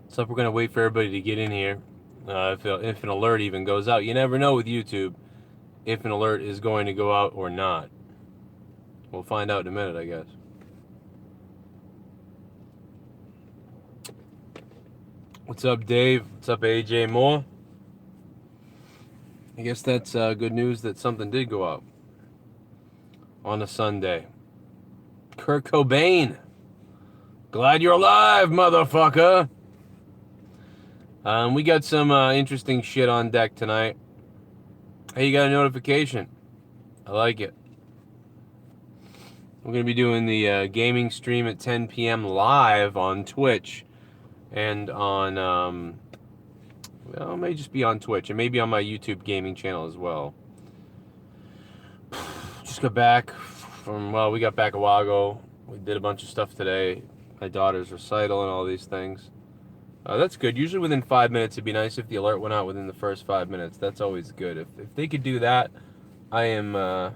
So we're gonna wait for everybody to get in here. If an alert even goes out, you never know with YouTube if an alert is going to go out or not. We'll find out in a minute, I guess. What's up, Dave? What's up, AJ Moore? I guess that's good news that something did go out on a Sunday. Kurt Cobain. Glad you're alive, motherfucker. We got some interesting shit on deck tonight. Hey, you got a notification. I like it. We're going to be doing the gaming stream at 10 p.m. live on Twitch and on, well, it may just be on Twitch and maybe on my YouTube gaming channel as well. Just got back from, well, we got back a while ago. We did a bunch of stuff today. My daughter's recital and all these things. That's good. Usually within 5 minutes, it'd be nice if the alert went out within the first 5 minutes. That's always good. If they could do that, I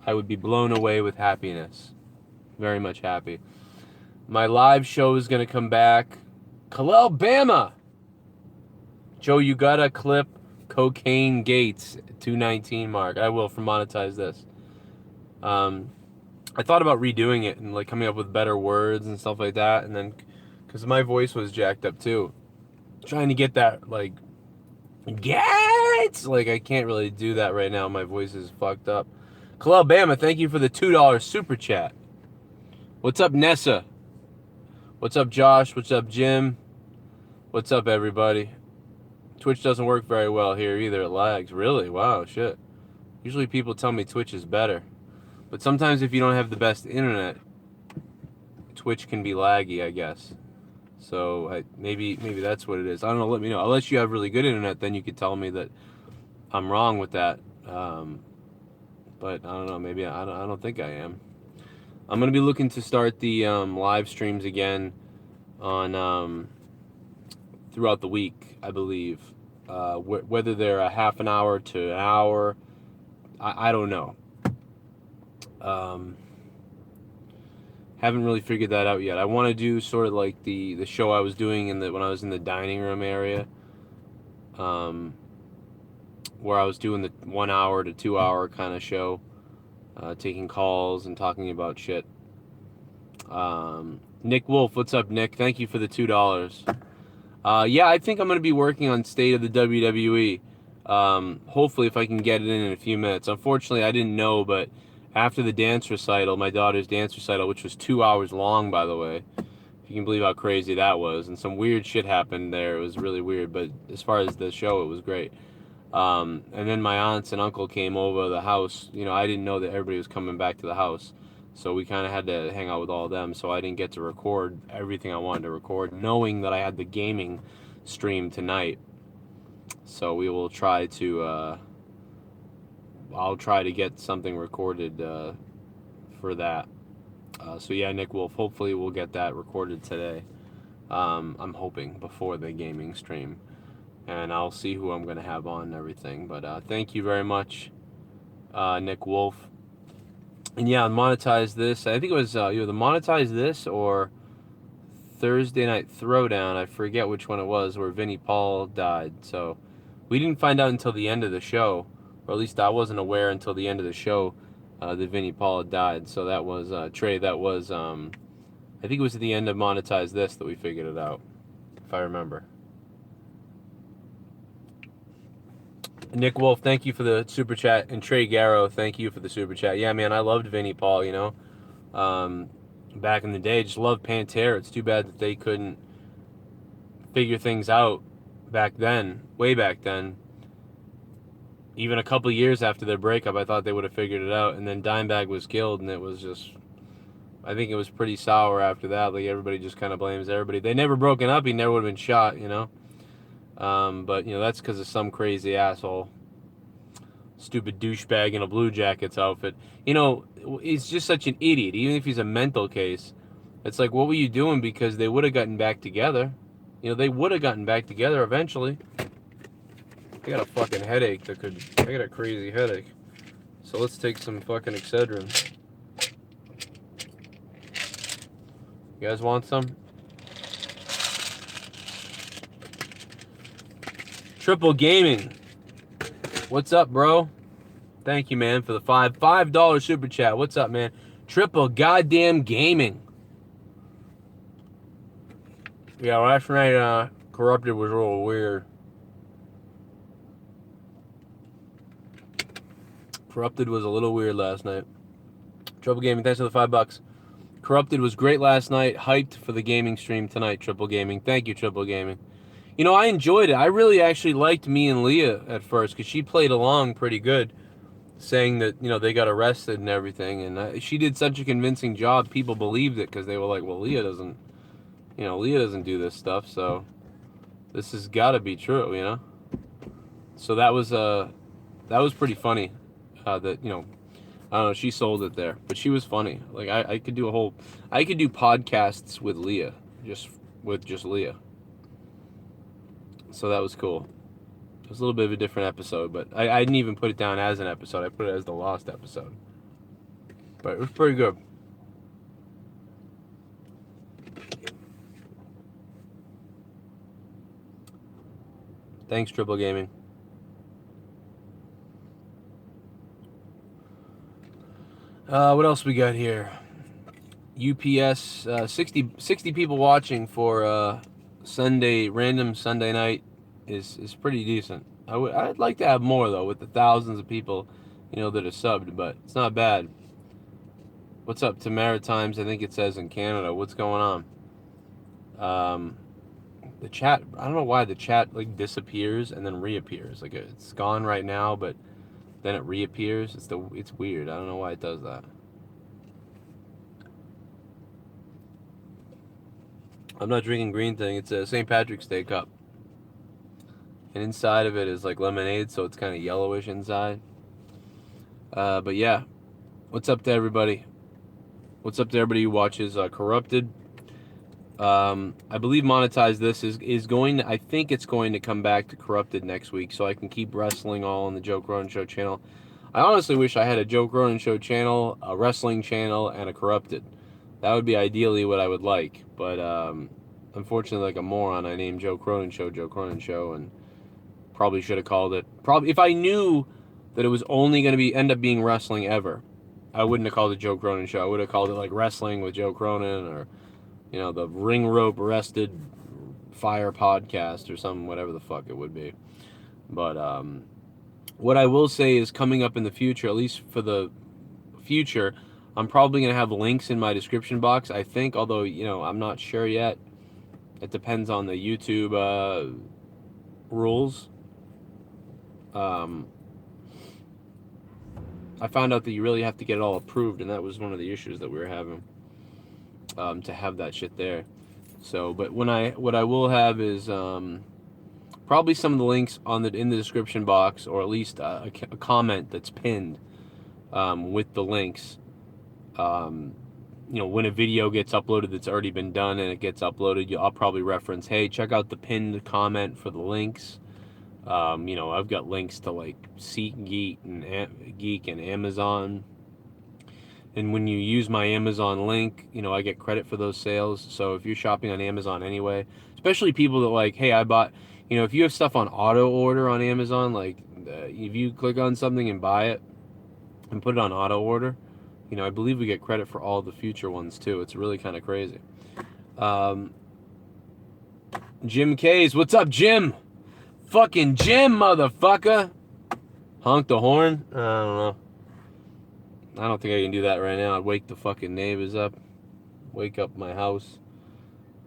would be blown away with happiness. Very much happy. My live show is going to come back. Kalel Bama! Joe, you gotta clip Cocaine Gates 219 mark. I will for monetize this. I thought about redoing it and like coming up with better words and stuff like that, and then because my voice was jacked up too, trying to get that like Gates, like I can't really do that right now. My voice is fucked up. Kalel Bama, thank you for the $2 super chat. What's up, Nessa? What's up, Josh? What's up, Jim? What's up, everybody? Twitch doesn't work very well here either. It lags. Really? Wow, shit. Usually people tell me Twitch is better. But sometimes if you don't have the best internet, Twitch can be laggy, I guess. So maybe that's what it is. I don't know. Let me know. Unless you have really good internet, then you could tell me that I'm wrong with that. But I don't know. Maybe I don't think I am. I'm gonna be looking to start the live streams again on throughout the week, I believe. Whether they're a half an hour to an hour, I don't know. Haven't really figured that out yet. I want to do sort of like the show I was doing when I was in the dining room area, where I was doing the 1 hour to 2 hour kind of show, taking calls and talking about shit. Nick Wolf, what's up, Nick? Thank you for the $2. Yeah, I think I'm going to be working on State of the WWE. Hopefully, if I can get it in a few minutes. Unfortunately, I didn't know, but after the dance recital, my daughter's dance recital, which was 2 hours long, by the way, if you can believe how crazy that was, and some weird shit happened there. It was really weird, but as far as the show, it was great. And then my aunts and uncle came over to the house. You know, I didn't know that everybody was coming back to the house. So we kind of had to hang out with all of them. So I didn't get to record everything I wanted to record, knowing that I had the gaming stream tonight. So we will try to, I'll try to get something recorded for that. So yeah, Nick Wolf, hopefully we'll get that recorded today. I'm hoping before the gaming stream. And I'll see who I'm going to have on and everything. But thank you very much, Nick Wolf. And yeah, monetize this. I think it was either the monetize this or Thursday Night Throwdown. I forget which one it was, where Vinnie Paul died. So we didn't find out until the end of the show, or at least I wasn't aware until the end of the show that Vinnie Paul had died. So that was Trey. That was I think it was at the end of monetize this that we figured it out, if I remember. Nick Wolf, thank you for the super chat, and Trey Garrow, thank you for the super chat. Yeah, man, I loved Vinnie Paul. You know, back in the day, just loved Pantera. It's too bad that they couldn't figure things out back then, way back then. Even a couple of years after their breakup, I thought they would have figured it out. And then Dimebag was killed, and it was just, I think it was pretty sour after that. Like, everybody just kind of blames everybody. They never broken up. He never would have been shot, you know. But, you know, that's because of some crazy asshole. Stupid douchebag in a Blue Jackets outfit. You know, he's just such an idiot. Even if he's a mental case, it's like, what were you doing? Because they would have gotten back together. You know, they would have gotten back together eventually. I got a fucking headache I got a crazy headache. So let's take some fucking Excedrin. You guys want some? Triple Gaming. What's up, bro? Thank you, man, for the $5 super chat. What's up, man? Triple goddamn gaming. Yeah, last night, Corrupted was a little weird. Corrupted was a little weird last night. Triple Gaming, thanks for the $5. Corrupted was great last night. Hyped for the gaming stream tonight, Triple Gaming. Thank you, Triple Gaming. You know, I enjoyed it. I really actually liked me and Leah at first because she played along pretty good, saying that, you know, they got arrested and everything. And she did such a convincing job. People believed it because they were like, well, Leah doesn't do this stuff, so this has got to be true, you know? So that was pretty funny that, you know, I don't know, she sold it there, but she was funny. Like, I could do podcasts with Leah, just Leah. So that was cool. It was a little bit of a different episode, but I didn't even put it down as an episode. I put it as the lost episode. But it was pretty good. Thanks, Triple Gaming. What else we got here? UPS, 60 people watching for random Sunday night is pretty decent. I'd like to have more, though, with the thousands of people, you know, that are subbed, but it's not bad. What's up to Maritimes? I think it says in Canada. What's going on? The chat, I don't know why the chat like disappears and then reappears. Like it's gone right now, but then it reappears. It's weird. I don't know why it does that. I'm not drinking green thing. It's a St. Patrick's Day cup. And inside of it is like lemonade, so it's kind of yellowish inside. But yeah, what's up to everybody? What's up to everybody who watches Corrupted? I believe Monetize This is going to, I think it's going to come back to Corrupted next week, so I can keep wrestling all on the Joe Cronin Show channel. I honestly wish I had a Joe Cronin Show channel, a wrestling channel, and a Corrupted. That would be ideally what I would like, but unfortunately, like a moron, I named Joe Cronin Show, and probably should have called it. Probably, if I knew that it was only going to end up being wrestling ever, I wouldn't have called it Joe Cronin Show. I would have called it like Wrestling with Joe Cronin, or, you know, the Ring Rope Arrested Fire Podcast or something, whatever the fuck it would be. But what I will say is coming up in the future, at least for the future, I'm probably going to have links in my description box, I think, although, you know, I'm not sure yet. It depends on the YouTube rules. I found out that you really have to get it all approved, and that was one of the issues that we were having, to have that shit there. So, but what I will have is probably some of the links in the description box, or at least a comment that's pinned with the links. You know, when a video gets uploaded that's already been done and it gets uploaded, I'll probably reference, hey, check out the pinned comment for the links. You know, I've got links to like SeatGeek and Amazon. And when you use my Amazon link, you know, I get credit for those sales. So if you're shopping on Amazon anyway, especially people that like, hey, I bought, you know, if you have stuff on auto order on Amazon, like if you click on something and buy it and put it on auto order, you know, I believe we get credit for all the future ones too. It's really kind of crazy. Jim K's, what's up, Jim? Fucking Jim, motherfucker. Honk the horn? I don't know. I don't think I can do that right now. I'd wake the fucking neighbors up. Wake up my house.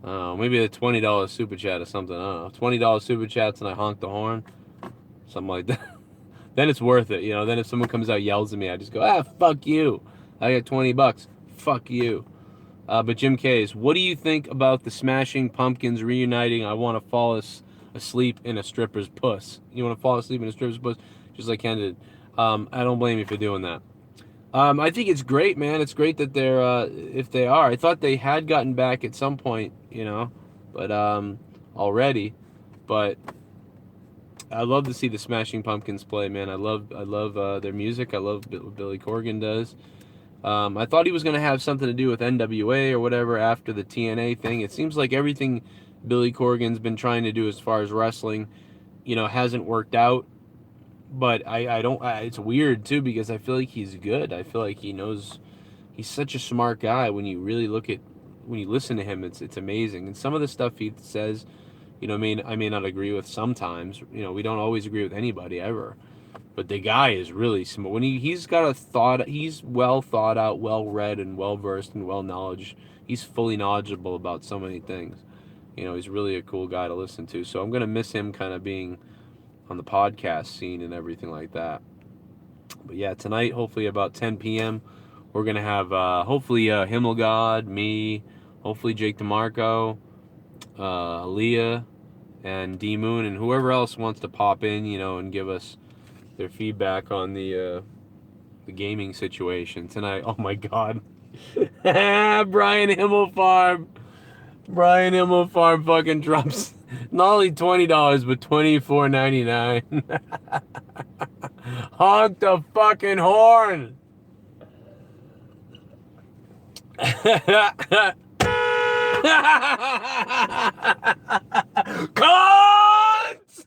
Maybe a $20 super chat or something. I don't know. $20 super chats and I honk the horn. Something like that. Then it's worth it, you know. Then if someone comes out and yells at me, I just go, fuck you. I got $20. Fuck you. But Jim K's, what do you think about the Smashing Pumpkins reuniting I Want to Fall Asleep in a Stripper's Puss? You want to fall asleep in a stripper's puss? Just like Ken did. I don't blame you for doing that. I think it's great, man. It's great that they're, if they are. I thought they had gotten back at some point, you know, but already. But I love to see the Smashing Pumpkins play, man. I love their music. I love what Billy Corgan does. I thought he was going to have something to do with NWA or whatever after the TNA thing. It seems like everything Billy Corgan's been trying to do as far as wrestling you know, hasn't worked out. But I don't, it's weird too, because I feel like he's good. I feel like he knows, he's such a smart guy. When you really look at, when you listen to him, it's amazing. And some of the stuff he says, you know, I may not agree with sometimes. You know, we don't always agree with anybody ever. But the guy is really smart. When he's got a thought, he's well thought out, well read, and well versed and well knowledge. He's fully knowledgeable about so many things. You know, he's really a cool guy to listen to. So I'm gonna miss him kind of being on the podcast scene and everything like that. But yeah, tonight, hopefully about 10 p.m., we're gonna have hopefully Himmelgod, me, hopefully Jake DeMarco, Leah, and D Moon, and whoever else wants to pop in, you know, and give us their feedback on the gaming situation tonight. Oh my God, Brian Himmelfarb fucking drops not only $20 but $24.99. Honk the fucking horn. Cons!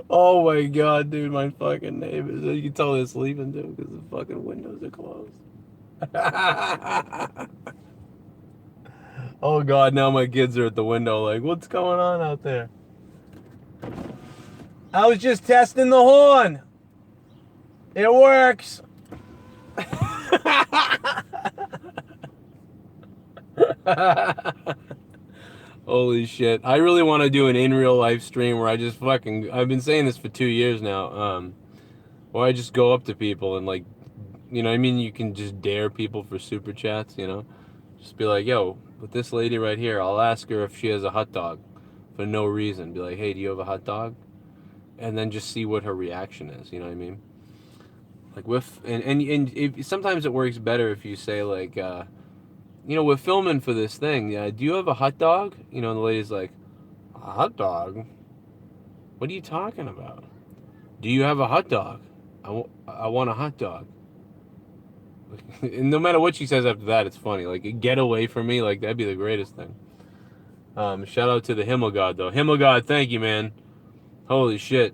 Oh my God, dude, my fucking neighbors. You can tell they're sleeping too because the fucking windows are closed. Oh God, now my kids are at the window like, what's going on out there? I was just testing the horn. It works. Holy shit. I really want to do an in real life stream where I just fucking, I've been saying this for 2 years now, where I just go up to people and like, you know, I mean, you can just dare people for super chats, you know, just be like, yo, with this lady right here, I'll ask her if she has a hot dog for no reason. Be like, hey, do you have a hot dog? And then just see what her reaction is, you know what I mean? Like with, and if, sometimes it works better if you say like, you know, we're filming for this thing. Do you have a hot dog? You know, and the lady's like, a hot dog? What are you talking about? Do you have a hot dog? I want a hot dog. And no matter what she says after that, it's funny. Like, get away from me. Like, that'd be the greatest thing. Shout out to the Himmelgod, though. Himmelgod, thank you, man. Holy shit.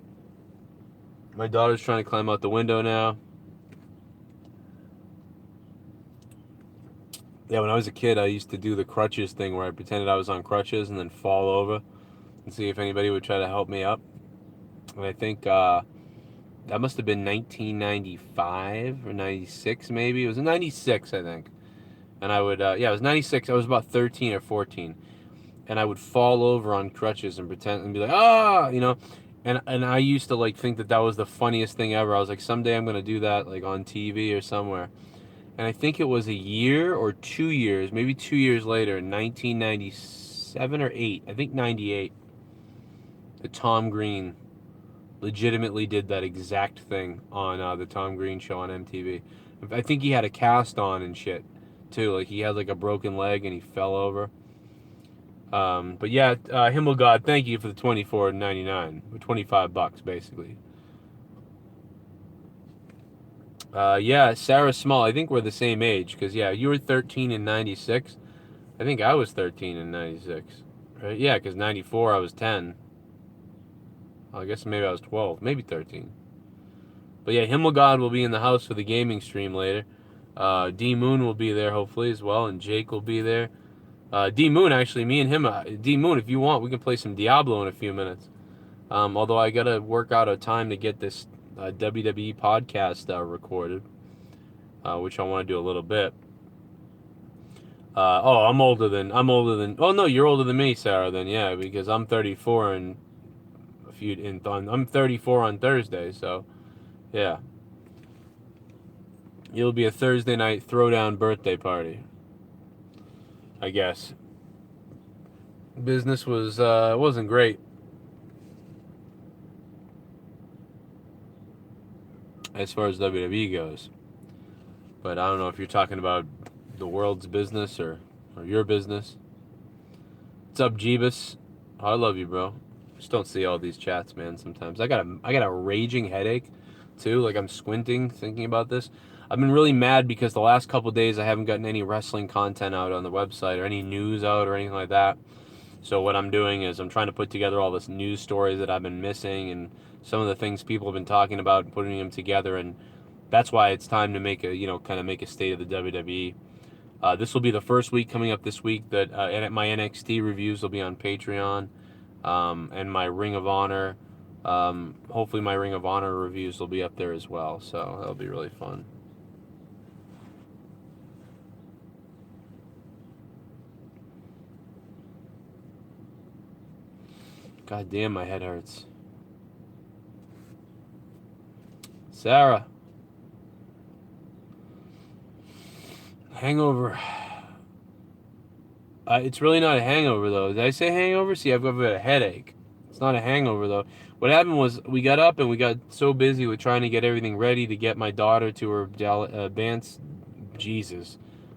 My daughter's trying to climb out the window now. Yeah, when I was a kid, I used to do the crutches thing where I pretended I was on crutches and then fall over and see if anybody would try to help me up. And I think that must have been 1995 or 96, maybe. It was in 96, I think. And I would, yeah, it was 96. I was about 13 or 14. And I would fall over on crutches and pretend and be like, ah, you know. And I used to, like, think that that was the funniest thing ever. I was like, someday I'm going to do that, like, on TV or somewhere. And I think it was a year or 2 years, maybe 2 years later, in 1997 or 8, I think 98, that Tom Green legitimately did that exact thing on the Tom Green show on MTV. I think he had a cast on and shit, too. Like, he had, like, a broken leg and he fell over. But yeah, Himmelgod, thank you for the $24.99, or $25, basically. Yeah, Sarah Small, I think we're the same age, because, yeah, you were 13 in 96. I think I was 13 in 96. Right? Yeah, because 94, I was 10. I guess maybe I was 12, maybe 13. But yeah, Himmelgod will be in the house for the gaming stream later. D Moon will be there, hopefully, as well, and Jake will be there. D Moon, actually, me and him, D Moon, if you want, we can play some Diablo in a few minutes. Although I gotta work out a time to get this WWE podcast recorded, which I want to do a little bit. Oh, I'm older than. Oh no, you're older than me, Sarah. Then yeah, because I'm 34 and I'm 34 on Thursday, so yeah. It'll be a Thursday night throwdown birthday party, I guess. Business was wasn't great. As far as WWE goes. But I don't know if you're talking about the world's business or your business. What's up, Jeebus? Oh, I love you, bro. Just don't see all these chats, man, sometimes. I got a raging headache, too. Like, I'm squinting thinking about this. I've been really mad because the last couple days I haven't gotten any wrestling content out on the website or any news out or anything like that. So what I'm doing is I'm trying to put together all this news stories that I've been missing and some of the things people have been talking about, putting them together, and that's why it's time to make a, kind of make a state of the WWE. This will be the first week coming up this week that my NXT reviews will be on Patreon, and my Ring of Honor, hopefully my Ring of Honor reviews will be up there as well, so that'll be really fun. God damn, my head hurts. Sarah. Hangover. It's really not a hangover, though. Did I say hangover? See, I've got a headache. It's not a hangover, though. What happened was we got up and we got so busy with trying to get everything ready to get my daughter to her dance. Jesus.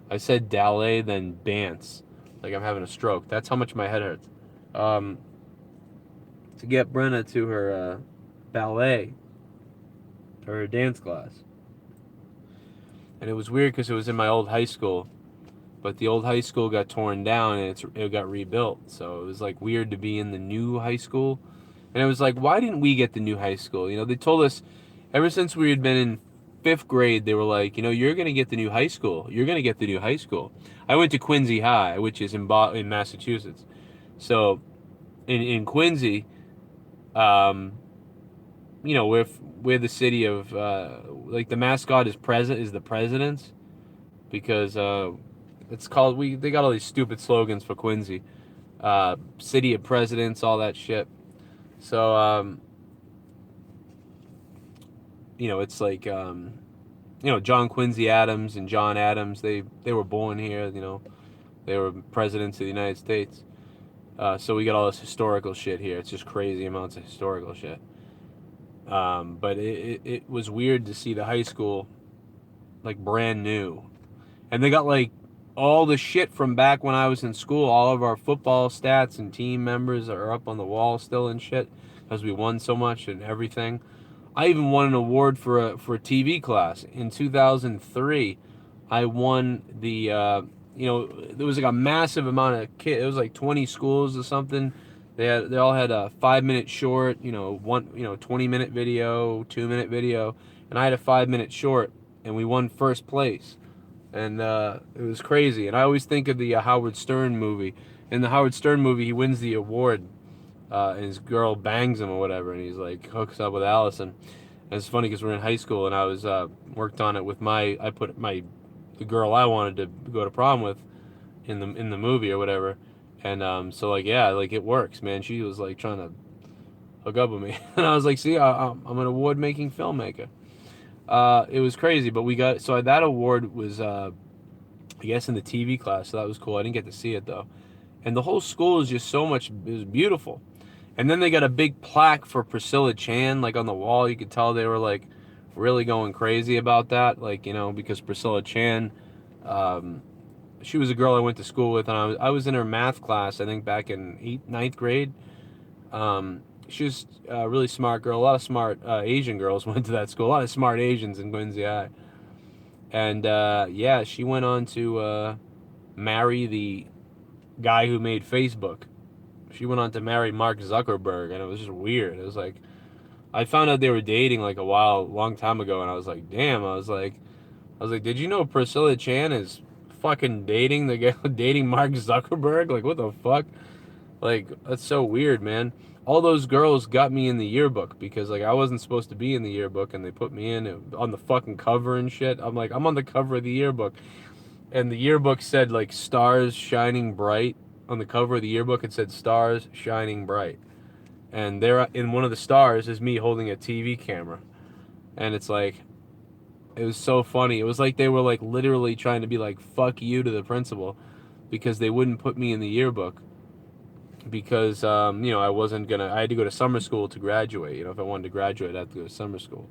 I said ballet, then dance. Like I'm having a stroke. That's how much my head hurts. To get Brenna to her ballet, her dance class. And it was weird because it was in my old high school. But the old high school got torn down and it got rebuilt. So it was like weird to be in the new high school. And it was like, why didn't we get the new high school? They told us ever since we had been in 5th grade, they were like, you're going to get the new high school. You're going to get the new high school. I went to Quincy High, which is in Massachusetts. So in Quincy, we're the city of, like the mascot is the president's, because it's called, they got all these stupid slogans for Quincy. City of Presidents, all that shit. So, it's like, John Quincy Adams and John Adams, they were born here, they were presidents of the United States. So we got all this historical shit here. It's just crazy amounts of historical shit. But it was weird to see the high school, like, brand new. And they got, like, all the shit from back when I was in school. All of our football stats and team members are up on the wall still and shit, because we won so much and everything. I even won an award for a TV class. In 2003, I won the, there was like a massive amount of kids. It was like 20 schools or something. They all had a 5-minute short, 20-minute video, 2-minute video, and I had a 5-minute short, and we won first place. And it was crazy. And I always think of the Howard Stern movie. In the Howard Stern movie, he wins the award, and his girl bangs him or whatever, and he's like hooks up with Allison. And it's funny because we're in high school, and I was worked on it with I put the girl I wanted to go to prom with in the movie or whatever. And so like, yeah, like it works, man. She was like trying to hook up with me, and I was like, see, I'm an award-making filmmaker. It was crazy, but we got, so that award was, I guess in the TV class, so that was cool. I didn't get to see it though. And the whole school is just so much, it was beautiful. And then they got a big plaque for Priscilla Chan, like on the wall. You could tell they were like really going crazy about that, like, because Priscilla Chan, she was a girl I went to school with, and I was in her math class, I think back in 9th grade. She was a really smart girl. A lot of smart Asian girls went to that school. A lot of smart Asians in Quincy High. And yeah, she went on to marry the guy who made Facebook. She went on to marry Mark Zuckerberg, and it was just weird. It was like, I found out they were dating like a long time ago, and I was like, damn. I was like, did you know Priscilla Chan is fucking dating the guy dating Mark Zuckerberg? Like, what the fuck? Like, that's so weird, man. All those girls got me in the yearbook because, like, I wasn't supposed to be in the yearbook, and they put me in on the fucking cover and shit. I'm like, I'm on the cover of the yearbook. And the yearbook said, like, stars shining bright. On the cover of the yearbook, it said stars shining bright. And there, in one of the stars, is me holding a TV camera. And it's like, it was so funny. It was like they were, like, literally trying to be like, fuck you to the principal, because they wouldn't put me in the yearbook. Because, I had to go to summer school to graduate. If I wanted to graduate, I had to go to summer school.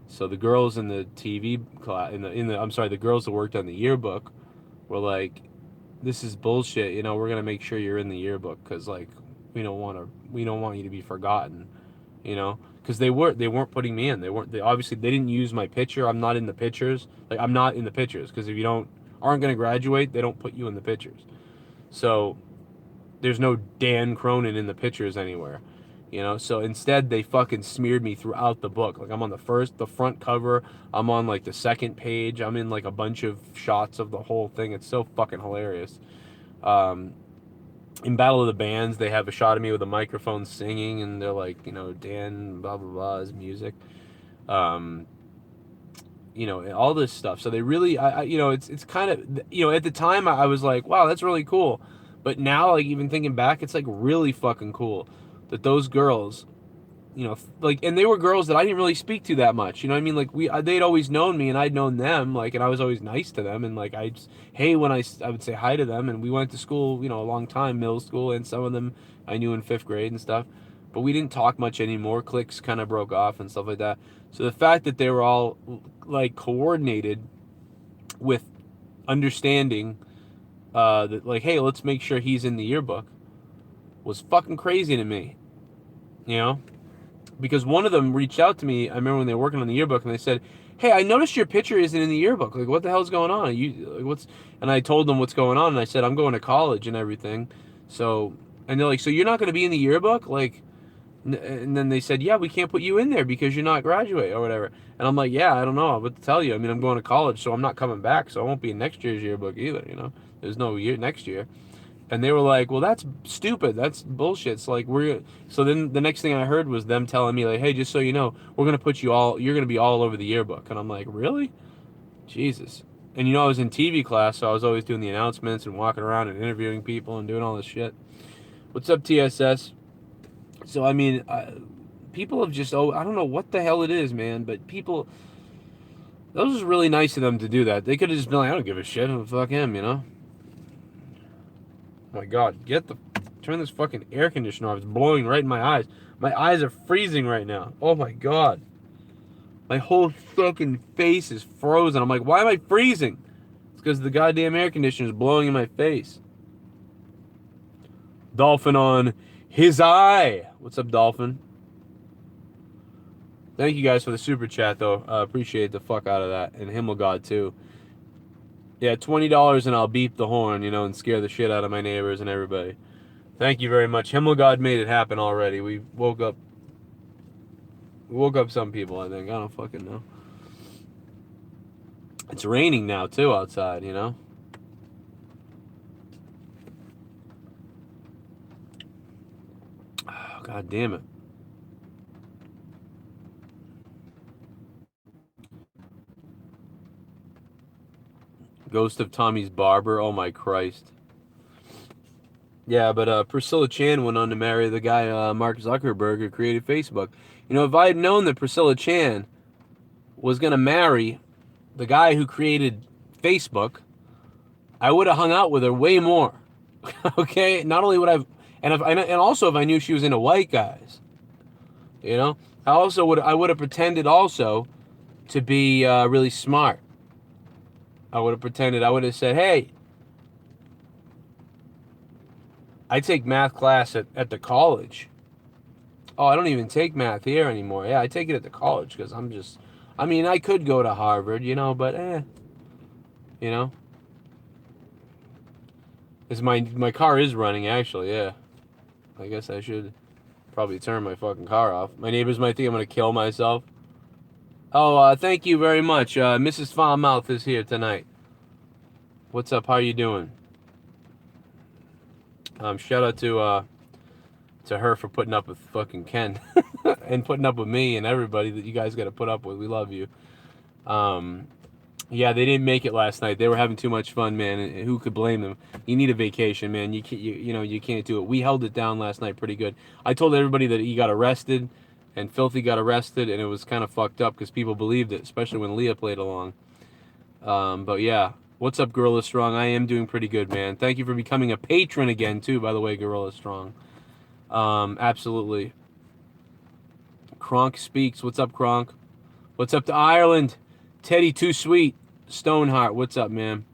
So the girls in the TV class, the girls that worked on the yearbook were like, this is bullshit. We're going to make sure you're in the yearbook because, like, we don't want you to be forgotten, because they weren't putting me in. They obviously didn't use my picture. I'm not in the pictures. Like, I'm not in the pictures because if you aren't going to graduate, they don't put you in the pictures. So there's no Dan Cronin in the pictures anywhere. You know, so instead they fucking smeared me throughout the book. Like I'm on the front cover, I'm on like the second page, I'm in like a bunch of shots of the whole thing. It's so fucking hilarious. In Battle of the Bands, they have a shot of me with a microphone singing, and they're like, you know, Dan, blah blah blah, his music, you know, all this stuff. So they really, you know, it's kind of, you know, at the time I was like, wow, that's really cool, but now, like even thinking back, it's like really fucking cool that those girls, you know, like, and they were girls that I didn't really speak to that much. You know what I mean? Like they'd always known me and I'd known them, like, and I was always nice to them. And like, I just, hey, when I would say hi to them, and we went to school, you know, a long time, middle school, and some of them I knew in 5th grade and stuff, but we didn't talk much anymore. Cliques kind of broke off and stuff like that. So the fact that they were all like coordinated with understanding, that like, hey, let's make sure he's in the yearbook, was fucking crazy to me, you know? Because one of them reached out to me, I remember when they were working on the yearbook, and they said, hey, I noticed your picture isn't in the yearbook. Like, what the hell's going on? You, like, what's... And I told them what's going on, and I said, I'm going to college and everything. So, and they're like, so you're not going to be in the yearbook? Like, and then they said, yeah, we can't put you in there because you're not graduate or whatever. And I'm like, yeah, I don't know what to tell you. I mean, I'm going to college, so I'm not coming back, so I won't be in next year's yearbook either, you know? There's no year next year. And they were like, well, that's stupid. That's bullshit. It's like, so then the next thing I heard was them telling me, like, hey, just so you know, we're going to put you all, you're going to be all over the yearbook. And I'm like, really? Jesus. And you know, I was in TV class, so I was always doing the announcements and walking around and interviewing people and doing all this shit. What's up, TSS? So, I mean, people have just, I don't know what the hell it is, man, but people, that was just really nice of them to do that. They could have just been like, I don't give a shit. Fuck him, you know? Oh my God, turn this fucking air conditioner off. It's blowing right in my eyes. My eyes are freezing right now. Oh my God. My whole fucking face is frozen. I'm like, why am I freezing? It's because the goddamn air conditioner is blowing in my face. Dolphin on his eye. What's up, Dolphin? Thank you guys for the super chat, though. Appreciate the fuck out of that. And Himmelgod, too. Yeah, $20 and I'll beep the horn, you know, and scare the shit out of my neighbors and everybody. Thank you very much. Himmelgod made it happen already. We woke up some people, I think. I don't fucking know. It's raining now, too, outside, you know? Oh, God damn it. Ghost of Tommy's Barber. Oh, my Christ. Yeah, but Priscilla Chan went on to marry the guy, Mark Zuckerberg, who created Facebook. You know, if I had known that Priscilla Chan was going to marry the guy who created Facebook, I would have hung out with her way more. Okay? Not only would and also if I knew she was into white guys, you know? I would have pretended also to be really smart. I would have said, hey, I take math class at the college. Oh, I don't even take math here anymore. Yeah, I take it at the college because I mean, I could go to Harvard, you know, but you know. My car is running, actually, yeah. I guess I should probably turn my fucking car off. My neighbors might think I'm going to kill myself. Oh, thank you very much. Mrs. Foulmouth is here tonight. What's up? How are you doing? Shout out to her for putting up with fucking Ken and putting up with me and everybody that you guys got to put up with. We love you. Yeah, they didn't make it last night. They were having too much fun, man. And who could blame them? You need a vacation, man. You can't do it. We held it down last night pretty good. I told everybody that he got arrested, and Filthy got arrested, and it was kind of fucked up because people believed it, especially when Leah played along. But yeah, what's up, Gorilla Strong? I am doing pretty good, man. Thank you for becoming a patron again, too. By the way, Gorilla Strong. Absolutely. Kronk speaks. What's up, Kronk? What's up to Ireland? Teddy Too Sweet. Stoneheart, what's up, man?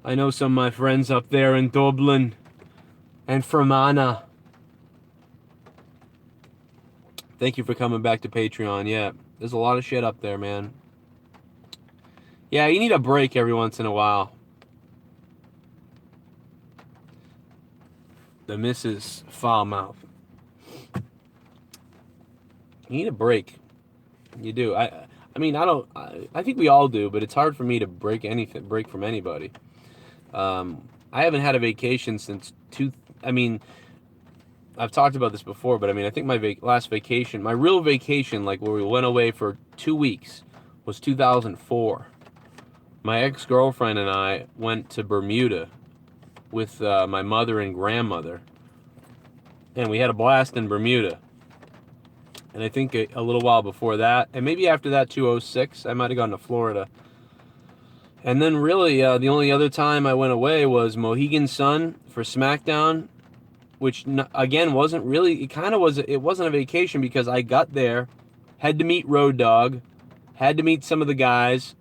I know some of my friends up there in Dublin and Fermanagh. Thank you for coming back to Patreon. Yeah, there's a lot of shit up there, man. Yeah, you need a break every once in a while. the Mrs. Foul Mouth. You need a break. You do. I mean, I think we all do, but it's hard for me to break from anybody. I haven't had a vacation since I've talked about this before, but I mean, I think my last vacation, my real vacation, like where we went away for 2 weeks, was 2004. My ex-girlfriend and I went to Bermuda with my mother and grandmother, and we had a blast in Bermuda. And I think a little while before that, and maybe after that, 2006, I might have gone to Florida. And then really, the only other time I went away was Mohegan Sun for Smackdown, which again wasn't really, it wasn't a vacation because I got there, had to meet Road Dogg, had to meet some of the guys.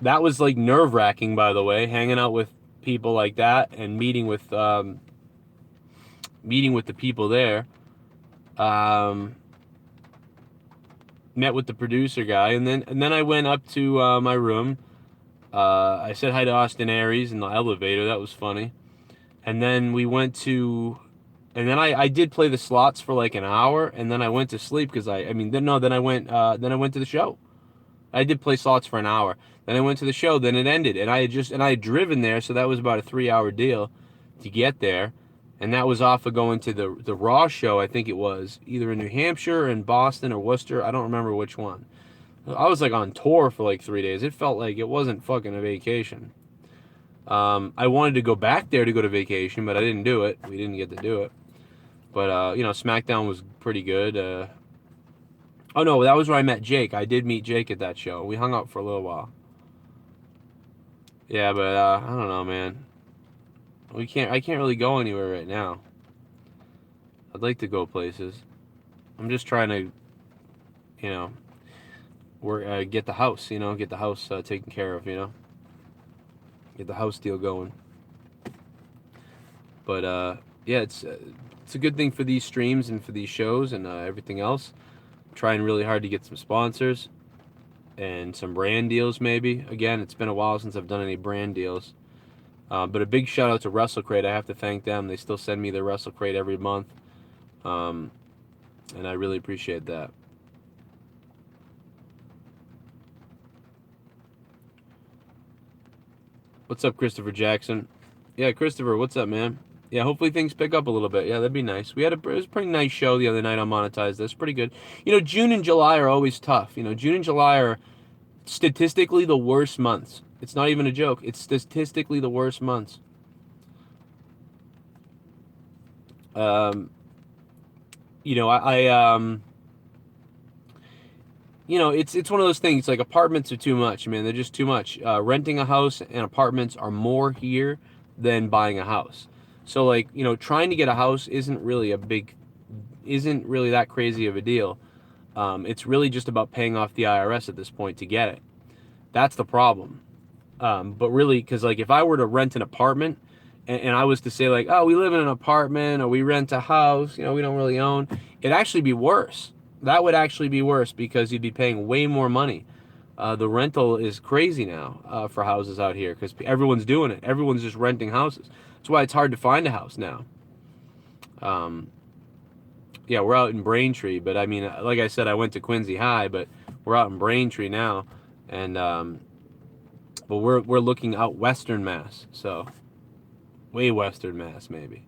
That was like nerve-wracking, by the way, hanging out with people like that and meeting with the people there. Met with the producer guy, and then I went up to my room. I said hi to Austin Aries in the elevator. That was funny. And then we went to, and then I did play the slots for like an hour, and then I went to sleep because then I went to the show. I did play slots for an hour. Then I went to the show. Then it ended, and I had driven there, so that was about a 3-hour deal to get there, and that was off of going to the Raw show. I think it was either in New Hampshire, or in Boston, or Worcester. I don't remember which one. I was like on tour for like 3 days. It felt like it wasn't fucking a vacation. I wanted to go back there to go to vacation, but I didn't do it. We didn't get to do it. But, SmackDown was pretty good. Oh, no, that was where I met Jake. I did meet Jake at that show. We hung out for a little while. Yeah, but, I don't know, man. I can't really go anywhere right now. I'd like to go places. I'm just trying to, get the house, get the house taken care of, get the house deal going. But yeah, it's a good thing for these streams and for these shows and everything else. I'm trying really hard to get some sponsors and some brand deals maybe. Again, it's been a while since I've done any brand deals. But a big shout out to WrestleCrate. I have to thank them. They still send me their WrestleCrate every month. And I really appreciate that. What's up, Christopher Jackson? Yeah, Christopher, what's up, man? Yeah, hopefully things pick up a little bit. Yeah, that'd be nice. It was a pretty nice show the other night on Monetize. That's pretty good. June and July are always tough. June and July are statistically the worst months. It's not even a joke. It's statistically the worst months. It's one of those things, like apartments are too much, man. They're just too much. Renting a house and apartments are more here than buying a house. So like, trying to get a house isn't really that crazy of a deal. It's really just about paying off the IRS at this point to get it. That's the problem. But really, because like if I were to rent an apartment and I was to say like, oh, we live in an apartment or we rent a house, we don't really own, it'd actually be worse. That would actually be worse because you'd be paying way more money. The rental is crazy now for houses out here because everyone's doing it. Everyone's just renting houses. That's why it's hard to find a house now. Yeah, we're out in Braintree, but I mean, like I said, I went to Quincy High, but we're out in Braintree now, and but we're looking out Western Mass, so way Western Mass maybe.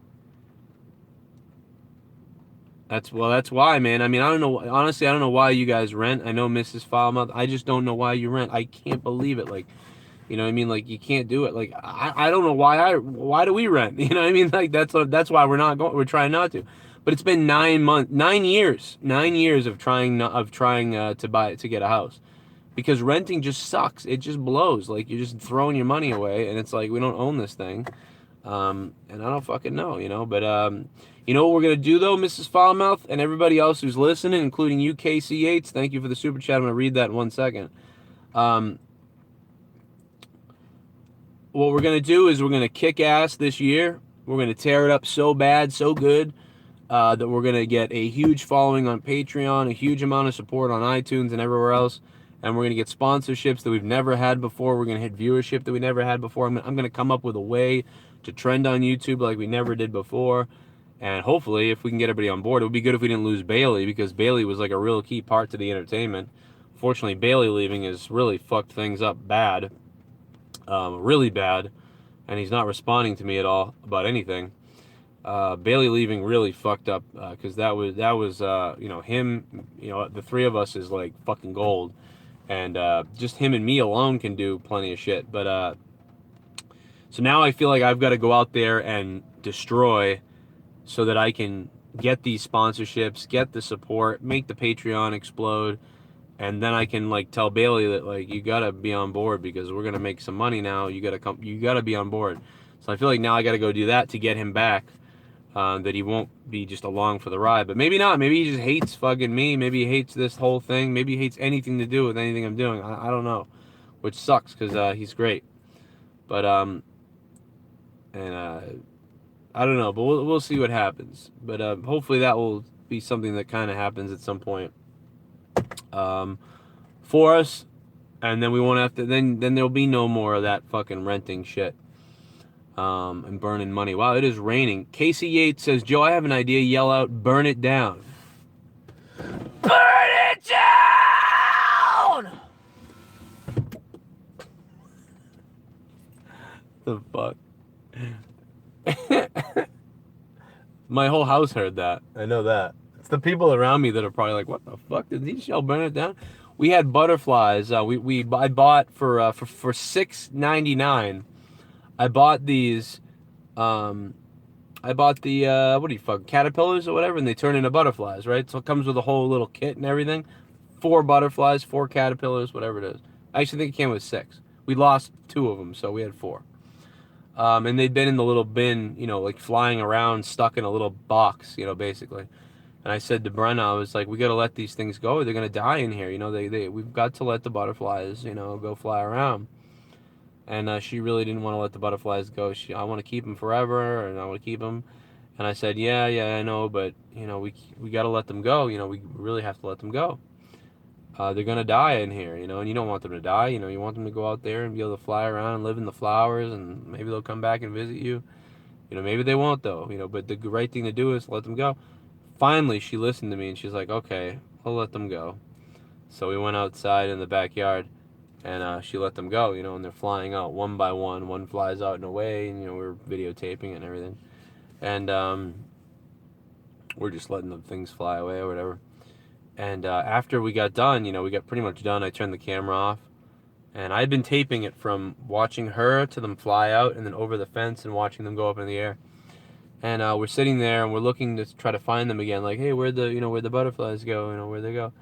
That's why, man. I mean, I don't know. Honestly, I don't know why you guys rent. I know Mrs. Foulmouth. I just don't know why you rent. I can't believe it. Like, you know what I mean? Like, you can't do it. Like, I don't know why do we rent? You know what I mean? Like, that's why we're trying not to. But it's been 9 years of trying to get a house, because renting just sucks. It just blows. Like, you're just throwing your money away, and it's like, we don't own this thing. And I don't fucking know, but you know what we're gonna do though, Mrs. Foulmouth, and everybody else who's listening, including you, KC8s. Thank you for the super chat. I'm gonna read that in 1 second. What we're gonna do is we're gonna kick ass this year. We're gonna tear it up so bad, so good, that we're gonna get a huge following on Patreon, a huge amount of support on iTunes and everywhere else, and we're going to get sponsorships that we've never had before. We're going to hit viewership that we never had before. I'm going to come up with a way to trend on YouTube like we never did before. And hopefully, if we can get everybody on board, it would be good if we didn't lose Bailey, because Bailey was like a real key part to the entertainment. Fortunately, Bailey leaving has really fucked things up bad. Really bad. And he's not responding to me at all about anything. Bailey leaving really fucked up, because that was you know, him, you know, the three of us is like fucking gold, and just him and me alone can do plenty of shit. But so now I feel like I've got to go out there and destroy, so that I can get these sponsorships, get the support, make the Patreon explode, and then I can like tell Bailey that like, you gotta be on board, because we're gonna make some money now. You gotta be on board. So I feel like now I gotta go do that to get him back. That he won't be just along for the ride. But maybe not. Maybe he just hates fucking me. Maybe he hates this whole thing. Maybe he hates anything to do with anything I'm doing. I don't know. Which sucks, because he's great. But, I don't know. But we'll see what happens. But hopefully that will be something that kind of happens at some point for us. And then we won't have to... Then there'll be no more of that fucking renting shit. And burning money. Wow, it is raining. Casey Yates says, Joe, I have an idea. Yell out, burn it down. Burn it down! The fuck? My whole house heard that. I know that. It's the people around me that are probably like, what the fuck? Did he yell burn it down? We had butterflies. I bought for $6.99. I bought these, I bought the, what do you fuck, caterpillars or whatever, and they turn into butterflies, right? So it comes with a whole little kit and everything. 4 butterflies, 4 caterpillars, whatever it is. I actually think it came with 6. We lost 2 of them, so we had 4. And they'd been in the little bin, you know, like flying around, stuck in a little box, you know, basically. And I said to Brenna, I was like, we got to let these things go. They're going to die in here, you know, we've got to let the butterflies, you know, go fly around. And she really didn't want to let the butterflies go. I want to keep them forever, and I want to keep them. And I said, yeah, I know, but, you know, we got to let them go. You know, we really have to let them go. They're going to die in here, you know, and you don't want them to die. You know, you want them to go out there and be able to fly around and live in the flowers, and maybe they'll come back and visit you. You know, maybe they won't, though, you know, but the right thing to do is let them go. Finally, she listened to me, and she's like, okay, I'll let them go. So we went outside in the backyard. And she let them go, you know, and they're flying out one by one. One flies out and away, and, you know, we're videotaping it and everything. And we're just letting the things fly away or whatever. And after we got done, you know, we got pretty much done, I turned the camera off. And I'd been taping it from watching her to them fly out and then over the fence and watching them go up in the air. And we're sitting there and we're looking to try to find them again. Like, hey, where'd the butterflies go? You know, where'd they go?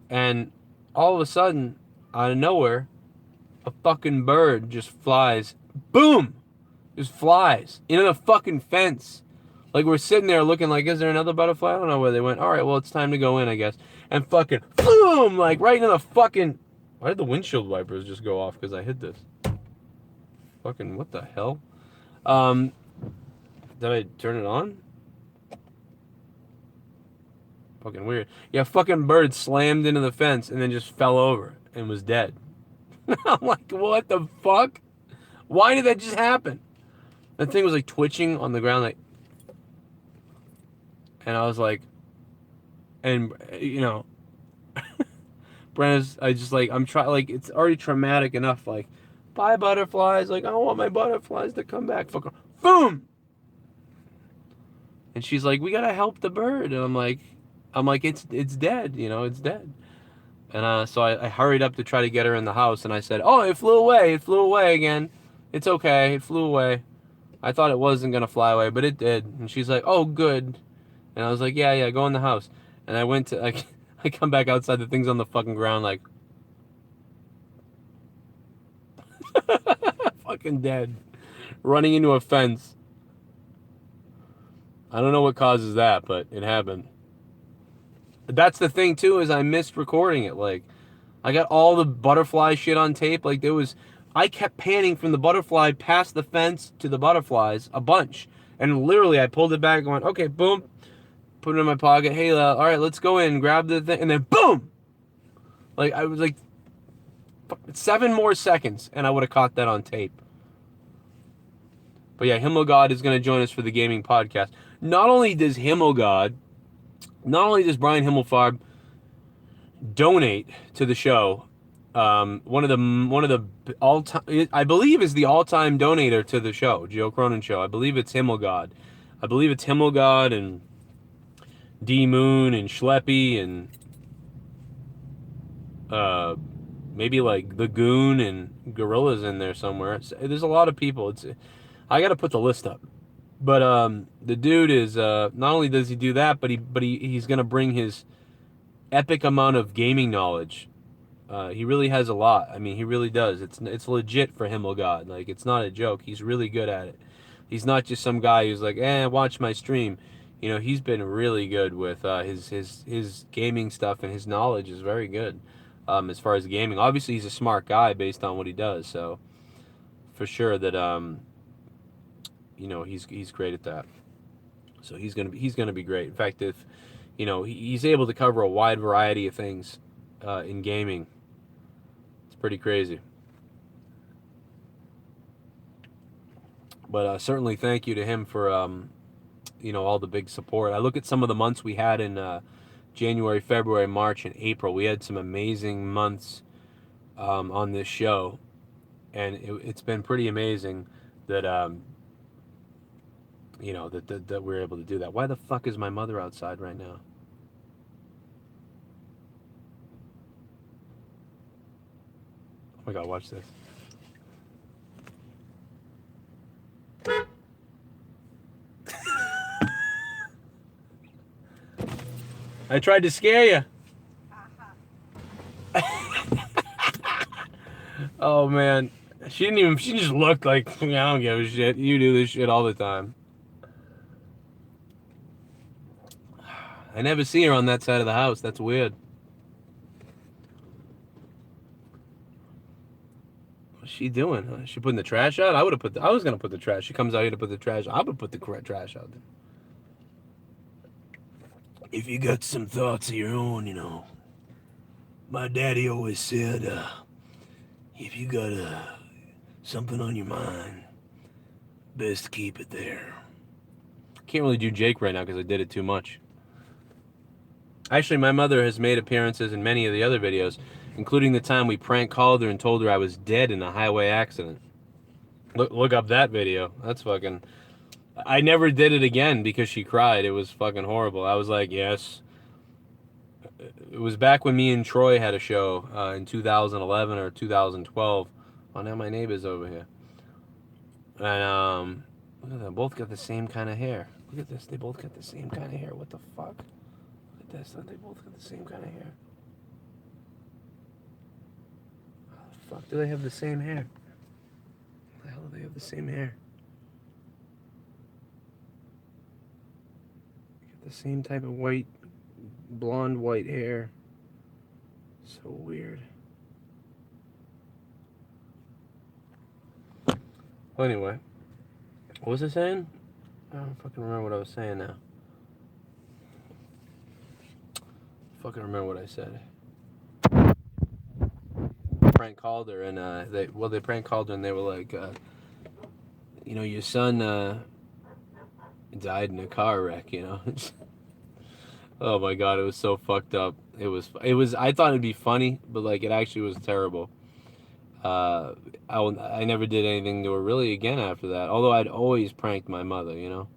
And all of a sudden, out of nowhere, a fucking bird just flies. Boom! Just flies into the fucking fence. Like, we're sitting there looking like, is there another butterfly? I don't know where they went. All right, well, it's time to go in, I guess. And fucking, boom! Like, right into the fucking... Why did the windshield wipers just go off? Because I hit this. Fucking, what the hell? Did I turn it on? Fucking weird. Yeah, fucking bird slammed into the fence and then just fell over and was dead. I'm like, what the fuck? Why did that just happen? That thing was like twitching on the ground, like, and I was like, and you know, Brenna's, I'm trying, like, it's already traumatic enough, like, bye butterflies, like, I want my butterflies to come back, fucker, boom! And she's like, we gotta help the bird, and I'm like, it's dead, you know, it's dead. And so I hurried up to try to get her in the house, and I said, oh, it flew away again. It's okay, it flew away. I thought it wasn't going to fly away, but it did. And she's like, oh, good. And I was like, yeah, go in the house. And I went to, I come back outside, the thing's on the fucking ground, like, fucking dead. Running into a fence. I don't know what causes that, but it happened. That's the thing, too, is I missed recording it. Like, I got all the butterfly shit on tape. Like, I kept panning from the butterfly past the fence to the butterflies a bunch. And literally, I pulled it back going, okay, boom. Put it in my pocket. Hey, all right, let's go in, grab the thing. And then, boom! Like, I was like, 7 more seconds, and I would have caught that on tape. But yeah, Himmelgod is going to join us for the gaming podcast. Not only does Himmelgod, not only does Brian Himmelfarb donate to the show, one of the all time, I believe, is the all-time donator to the show, Joe Cronin Show. I believe it's Himmelgod. I believe it's Himmelgod and D Moon and Schleppy and maybe like the Goon and Gorilla's in there somewhere. There's a lot of people. I got to put the list up. But the dude is not only does he do that, but he's gonna bring his epic amount of gaming knowledge. He really has a lot. I mean, he really does. It's legit for Himmelgod. Like, it's not a joke. He's really good at it. He's not just some guy who's like, watch my stream. You know, he's been really good with his gaming stuff, and his knowledge is very good as far as gaming. Obviously, he's a smart guy based on what he does. So, for sure that you know, he's great at that. So he's gonna be great. In fact, if you know, he's able to cover a wide variety of things in gaming. It's pretty crazy. But certainly thank you to him for you know, all the big support. I look at some of the months we had in January, February, March, and April. We had some amazing months on this show, and it's been pretty amazing that you know, that we're able to do that. Why the fuck is my mother outside right now? Oh my god, watch this. I tried to scare you. Oh man, she just looked like, I don't give a shit. You do this shit all the time. I never see her on that side of the house. That's weird. What's she doing? She putting the trash out? I was gonna put the trash. She comes out here to put the trash. I would put the trash out. If you got some thoughts of your own, you know. My daddy always said, if you got something on your mind, best keep it there. Can't really do Jake right now because I did it too much. Actually, my mother has made appearances in many of the other videos, including the time we prank called her and told her I was dead in a highway accident. Look up that video. That's fucking... I never did it again because she cried. It was fucking horrible. I was like, yes. It was back when me and Troy had a show in 2011 or 2012. Oh, now my neighbor's over here. And look at them. Both got the same kind of hair. Look at this. They both got the same kind of hair. What the fuck? Look at this. They both got the same kind of hair. How the fuck do they have the same hair? How the hell do they have the same hair? The same type of white, blonde white hair. So weird. Well, anyway, what was I saying? I don't fucking remember what I was saying now. Fucking remember what I said. Prank called her, and they prank called her, and they were like, you know, your son died in a car wreck, you know. Oh my god, it was so fucked up. It was I thought it'd be funny, but like, it actually was terrible. I never did anything to her really again after that, although I'd always pranked my mother, you know.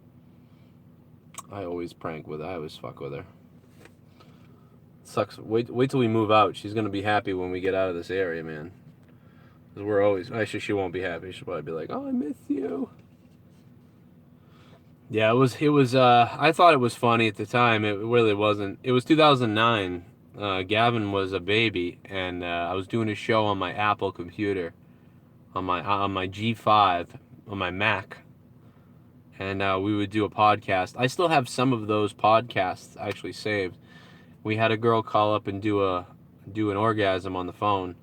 I always prank with her. I always fuck with her. Sucks. Wait till we move out. She's gonna be happy when we get out of this area, man. Because we're always... Actually, she won't be happy. She'll probably be like, oh, I miss you. Yeah, it was, I thought it was funny at the time. It really wasn't. It was 2009. Gavin was a baby, and I was doing a show on my Apple computer, on my G5, on my Mac, and we would do a podcast. I still have some of those podcasts actually saved. We had a girl call up and do an orgasm on the phone.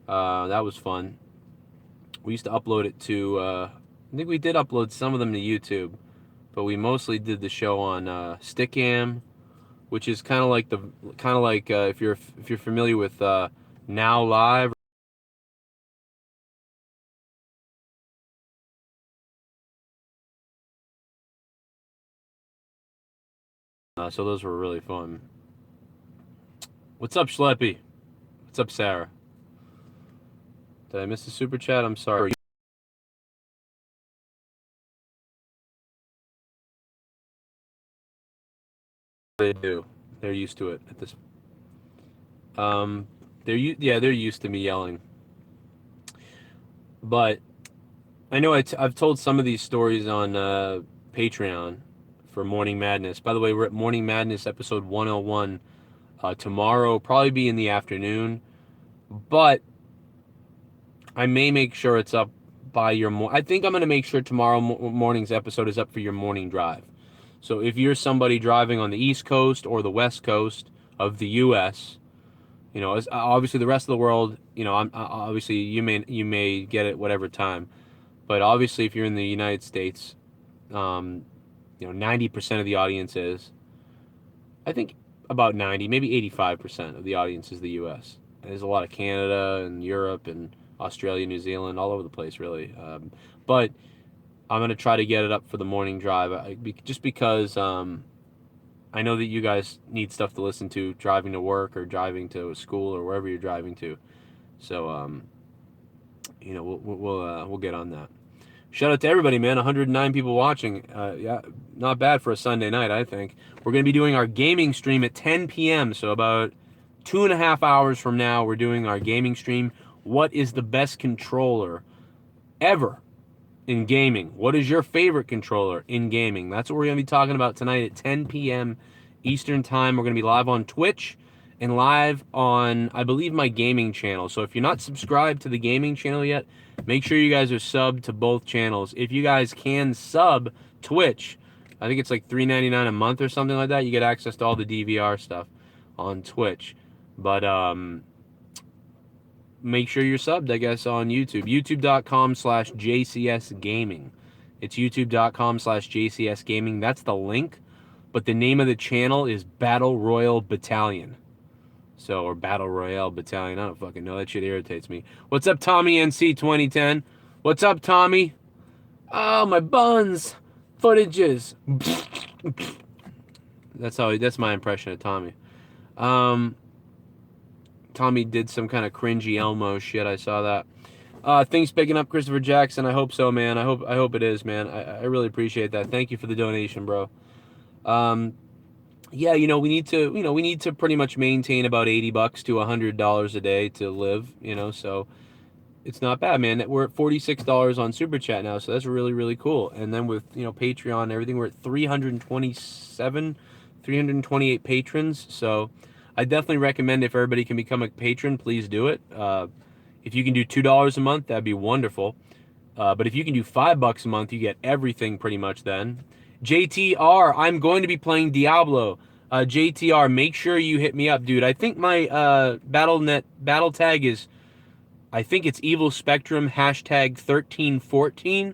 That was fun. We used to upload it to, I think we did upload some of them to YouTube. But we mostly did the show on Stickam, which is kind of like if you're familiar with Now Live. So those were really fun. What's up, Schleppy? What's up, Sarah? Did I miss the super chat? I'm sorry. They do. They're used to it at this. They're used to me yelling. But I know I've told some of these stories on Patreon for Morning Madness. By the way, we're at Morning Madness episode 101 tomorrow. Probably be in the afternoon, but I may make sure it's up by your I think I'm going to make sure tomorrow morning's episode is up for your morning drive. So if you're somebody driving on the East Coast or the West Coast of the U.S., you know, obviously the rest of the world, you know, obviously you may get it whatever time, but obviously if you're in the United States, um, you know, 90% of the audience is, I think about 90, maybe 85% of the audience is the U.S. There's a lot of Canada and Europe and Australia, New Zealand, all over the place, really. But I'm going to try to get it up for the morning drive, just because I know that you guys need stuff to listen to driving to work or driving to school or wherever you're driving to. So, you know, we'll get on that. Shout out to everybody, man. 109 people watching. Yeah, not bad for a Sunday night, I think. We're going to be doing our gaming stream at 10 p.m. So about 2.5 hours from now, we're doing our gaming stream. What is the best controller ever in gaming? What is your favorite controller in gaming? That's what we're going to be talking about tonight at 10 p.m. Eastern Time. We're going to be live on Twitch and live on, I believe, my gaming channel. So if you're not subscribed to the gaming channel yet, make sure you guys are subbed to both channels. If you guys can sub Twitch, I think it's like $3.99 a month or something like that. You get access to all the DVR stuff on Twitch. But make sure you're subbed, I guess, on YouTube. YouTube.com/JCSGaming. It's YouTube.com/JCSGaming. That's the link. But the name of the channel is Battle Royal Battalion. So, or Battle Royale Battalion. I don't fucking know. That shit irritates me. What's up, Tommy NC 2010? What's up, Tommy? Oh, my buns. Footages. That's my impression of Tommy. Tommy did some kind of cringy Elmo shit. I saw that. Things picking up, Christopher Jackson. I hope so, man. I hope it is, man. I really appreciate that. Thank you for the donation, bro. Yeah, you know, we need to pretty much maintain about $80 to $100 a day to live, you know, so it's not bad, man. We're at $46 on Super Chat now, so that's really, really cool. And then with, you know, Patreon and everything, we're at 328 patrons. So I definitely recommend, if everybody can become a patron, please do it. If you can do $2 a month, that'd be wonderful. But if you can do $5 a month, you get everything pretty much then. JTR, I'm going to be playing Diablo. JTR, make sure you hit me up, dude. I think my battle tag is, I think it's Evil Spectrum #1314.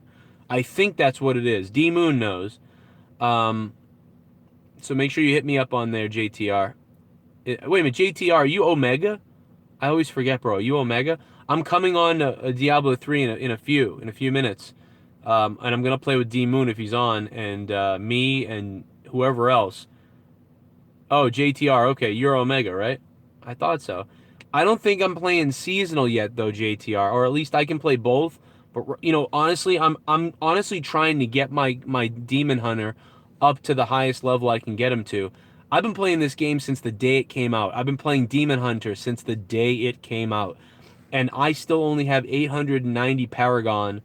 I think that's what it is. D Moon knows. So make sure you hit me up on there, JTR. Wait a minute, JTR, are you Omega? I always forget, bro. Are you Omega? I'm coming on a Diablo 3 in a few minutes. And I'm going to play with D Moon if he's on, and me and whoever else. Oh, JTR, okay, you're Omega, right? I thought so. I don't think I'm playing seasonal yet, though, JTR, or at least I can play both. But, you know, honestly, I'm honestly trying to get my Demon Hunter up to the highest level I can get him to. I've been playing this game since the day it came out. I've been playing Demon Hunter since the day it came out. And I still only have 890 Paragon,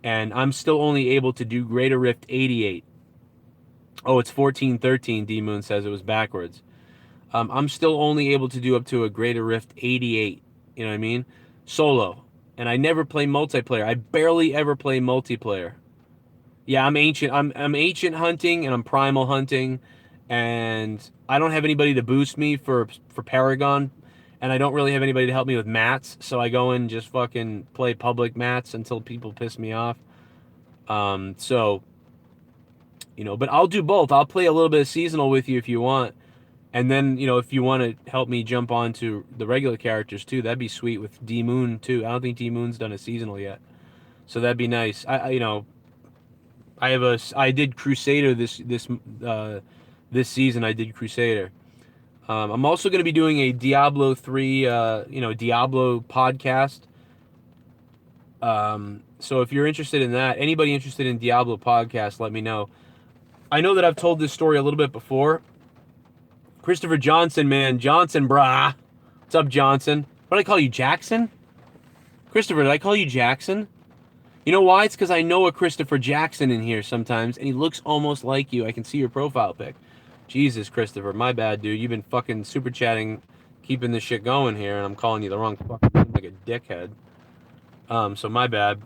and I'm still only able to do Greater Rift 88. Oh, it's 1413, D-Moon says it was backwards. I'm still only able to do up to a Greater Rift 88, you know what I mean? Solo. And I never play multiplayer. I barely ever play multiplayer. Yeah, I'm ancient. I'm ancient hunting and I'm primal hunting, and I don't have anybody to boost me for Paragon, and I don't really have anybody to help me with mats, so I go and just fucking play public mats until people piss me off. So, you know, but I'll do both. I'll play a little bit of seasonal with you if you want. And then, you know, if you want to help me jump onto the regular characters too, that'd be sweet with D Moon too. I don't think D Moon's done a seasonal yet, so that'd be nice. You know, I did Crusader this season I did Crusader. I'm also going to be doing a Diablo 3, Diablo podcast. So if you're interested in that, anybody interested in Diablo podcast, let me know. I know that I've told this story a little bit before. Christopher Johnson, man. Johnson, brah. What's up, Johnson? What did I call you, Jackson? Christopher, did I call you Jackson? You know why? It's because I know a Christopher Jackson in here sometimes, and he looks almost like you. I can see your profile pic. Jesus, Christopher, my bad, dude. You've been fucking super chatting, keeping this shit going here, and I'm calling you the wrong fucking name like a dickhead. So my bad.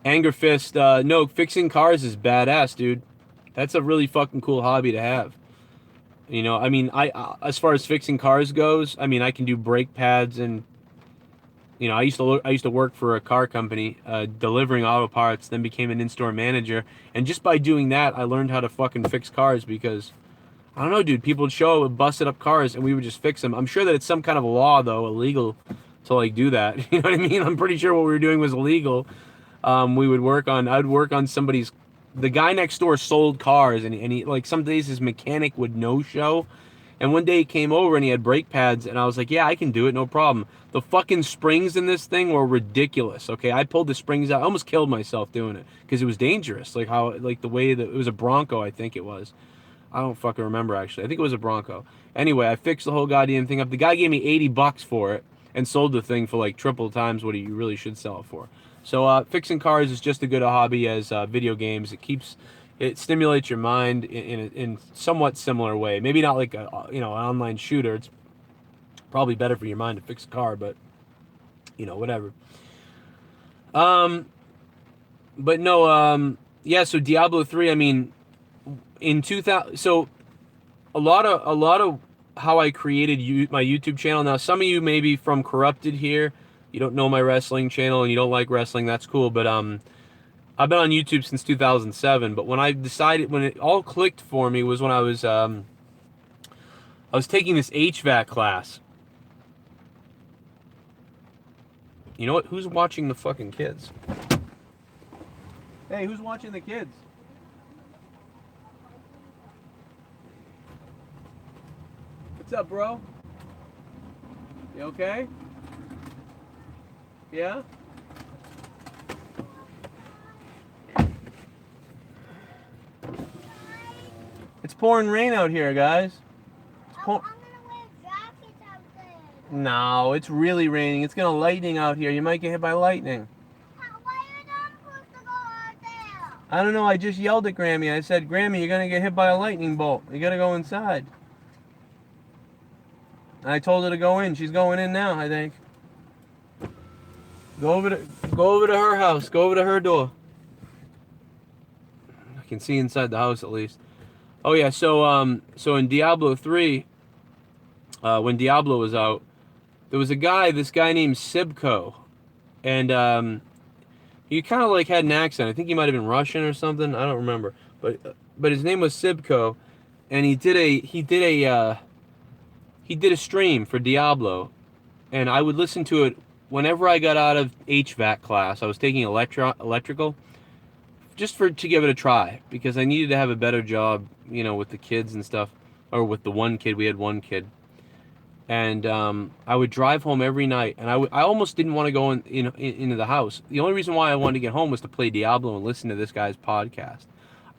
Anger Fist, no, fixing cars is badass, dude. That's a really fucking cool hobby to have. You know, I mean, as far as fixing cars goes, I mean, I can do brake pads and, you know, I used to work for a car company, delivering auto parts, then became an in-store manager, and just by doing that, I learned how to fucking fix cars because, I don't know, dude, people would show up with busted up cars and we would just fix them. I'm sure that it's some kind of a law, though, illegal to, like, do that. You know what I mean? I'm pretty sure what we were doing was illegal. I'd work on the guy next door sold cars, and he, like, some days his mechanic would no-show, and one day he came over and he had brake pads, and I was like, yeah, I can do it, no problem. The fucking springs in this thing were ridiculous, okay? I pulled the springs out. I almost killed myself doing it, because it was dangerous, like the way that, it was a Bronco, I think it was. I don't fucking remember, actually. I think it was a Bronco. Anyway, I fixed the whole goddamn thing up. The guy gave me $80 for it, and sold the thing for, like, triple times what you really should sell it for. So fixing cars is just as good a hobby as video games. It stimulates your mind in somewhat similar way. Maybe not like an online shooter. It's probably better for your mind to fix a car, but whatever. But no, yeah. So Diablo 3. I mean, in 2000. So a lot of how I created my YouTube channel. Now, some of you may be from Corrupted here. You don't know my wrestling channel and you don't like wrestling, that's cool. But I've been on YouTube since 2007. But when it all clicked for me was when I was taking this HVAC class. You know what? Who's watching the fucking kids? Hey, who's watching the kids? What's up, bro? You okay? Yeah? It's pouring rain out here, guys. I'm gonna wear jackets out there. No, it's really raining. It's gonna lightning out here. You might get hit by lightning. Why are you not supposed to go out there? I don't know. I just yelled at Grammy. I said, Grammy, you're gonna get hit by a lightning bolt. You gotta go inside. I told her to go in. She's going in now, I think. Go over to her house. Go over to her door. I can see inside the house at least. Oh yeah, so in Diablo 3, when Diablo was out, there was this guy named ShiBUM, and he kind of like had an accent. I think he might have been Russian or something. I don't remember, but his name was ShiBUM, and he did a stream for Diablo, and I would listen to it whenever I got out of HVAC class. I was taking electrical, just to give it a try, because I needed to have a better job, with the kids and stuff, or with the one kid. We had one kid, and I would drive home every night, and I almost didn't want to go into the house. The only reason why I wanted to get home was to play Diablo and listen to this guy's podcast.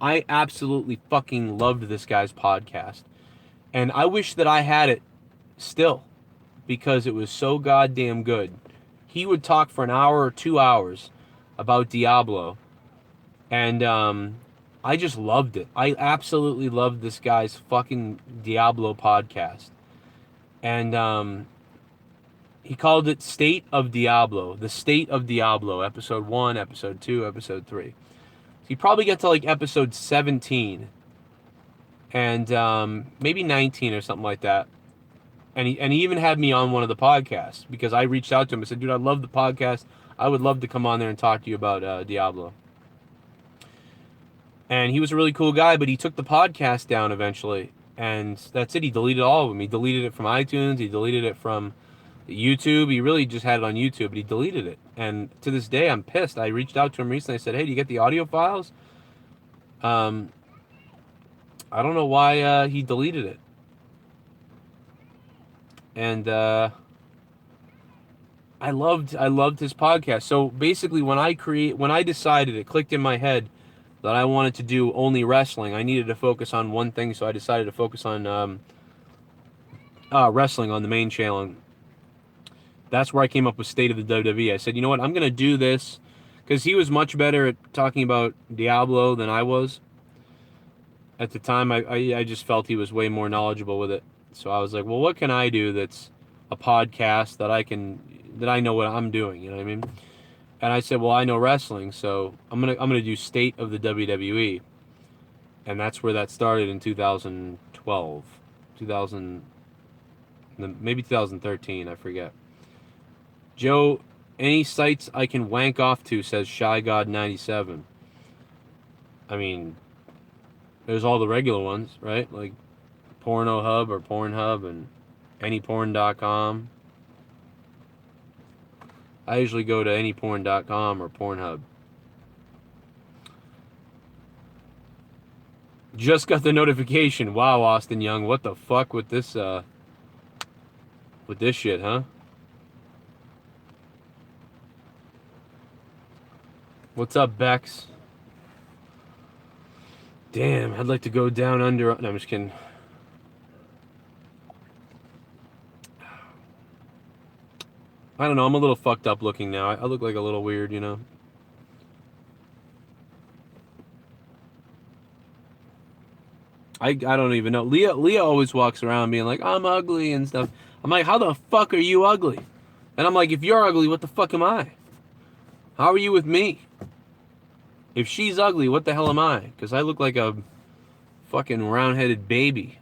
I absolutely fucking loved this guy's podcast, and I wish that I had it still, because it was so goddamn good. He would talk for an hour or 2 hours about Diablo, and I just loved it. I absolutely loved this guy's fucking Diablo podcast. And he called it State of Diablo. The State of Diablo, episode 1, episode 2, episode 3. So you probably get to like episode 17 and maybe 19 or something like that. And he even had me on one of the podcasts, because I reached out to him and said, dude, I love the podcast. I would love to come on there and talk to you about Diablo. And he was a really cool guy, but he took the podcast down eventually. And that's it. He deleted all of them. He deleted it from iTunes. He deleted it from YouTube. He really just had it on YouTube, but he deleted it. And to this day, I'm pissed. I reached out to him recently. I said, hey, do you get the audio files? I I don't know why he deleted it. And I loved his podcast. So basically, when I decided, it clicked in my head that I wanted to do only wrestling. I needed to focus on one thing, so I decided to focus on wrestling on the main channel. That's where I came up with State of the WWE. I said, you know what, I'm going to do this, because he was much better at talking about Diablo than I was. At the time, I just felt he was way more knowledgeable with it. So I was like, well, what can I do that's a podcast that I know what I'm doing, you know what I mean? And I said, well, I know wrestling, so I'm gonna do State of the WWE. And that's where that started in 2012. Maybe 2013, I forget. Joe, any sites I can wank off to, says ShyGod97. I mean, there's all the regular ones, right? Like Pornohub or Pornhub and anyporn.com. I usually go to anyporn.com or Pornhub. Just got the notification. Wow, Austin Young, what the fuck with this shit, huh? What's up, Bex? Damn, I'd like to go down under... No, I'm just kidding. I don't know, I'm a little fucked up looking now. I look like a little weird, you know? I don't even know. Leah always walks around being like, I'm ugly and stuff. I'm like, how the fuck are you ugly? And I'm like, if you're ugly, what the fuck am I? How are you with me? If she's ugly, what the hell am I? Because I look like a fucking round-headed baby.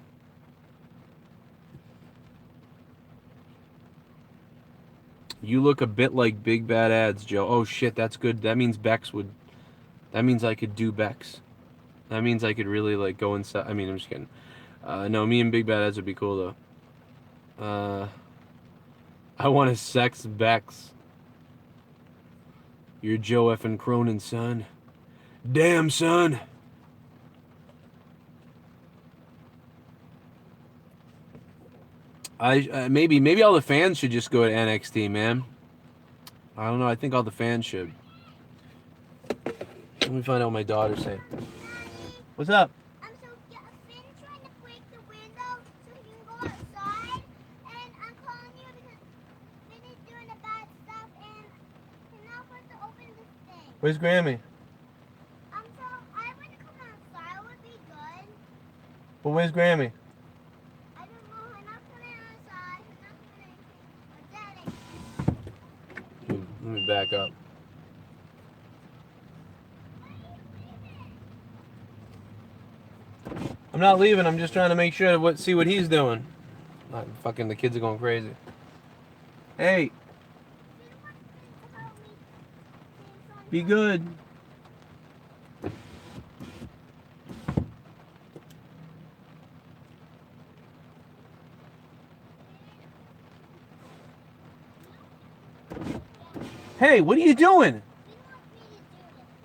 You look a bit like Big Bad Ads, Joe. Oh shit, that's good. That means Bex would... That means I could do Bex. That means I could really like go inside. I mean, I'm just kidding. No, me and Big Bad Ads would be cool though. I want to sex Bex. You're Joe FN Cronin, son. Damn, son. Maybe all the fans should just go to NXT, man. I don't know. I think all the fans should. Let me find out what my daughter's saying. What's up? Finn's trying to break the window so he can go outside, and I'm calling you because Finn is doing the bad stuff, and he's not supposed to open this thing. Where's Grammy? So I would come outside, would be good. Well, where's Grammy? I don't know, I'm not coming outside, I'm not coming. Daddy. Let me back up. I'm not leaving. I'm just trying to make sure to see what he's doing. Fucking the kids are going crazy. Hey. Be good. Hey, what are you doing?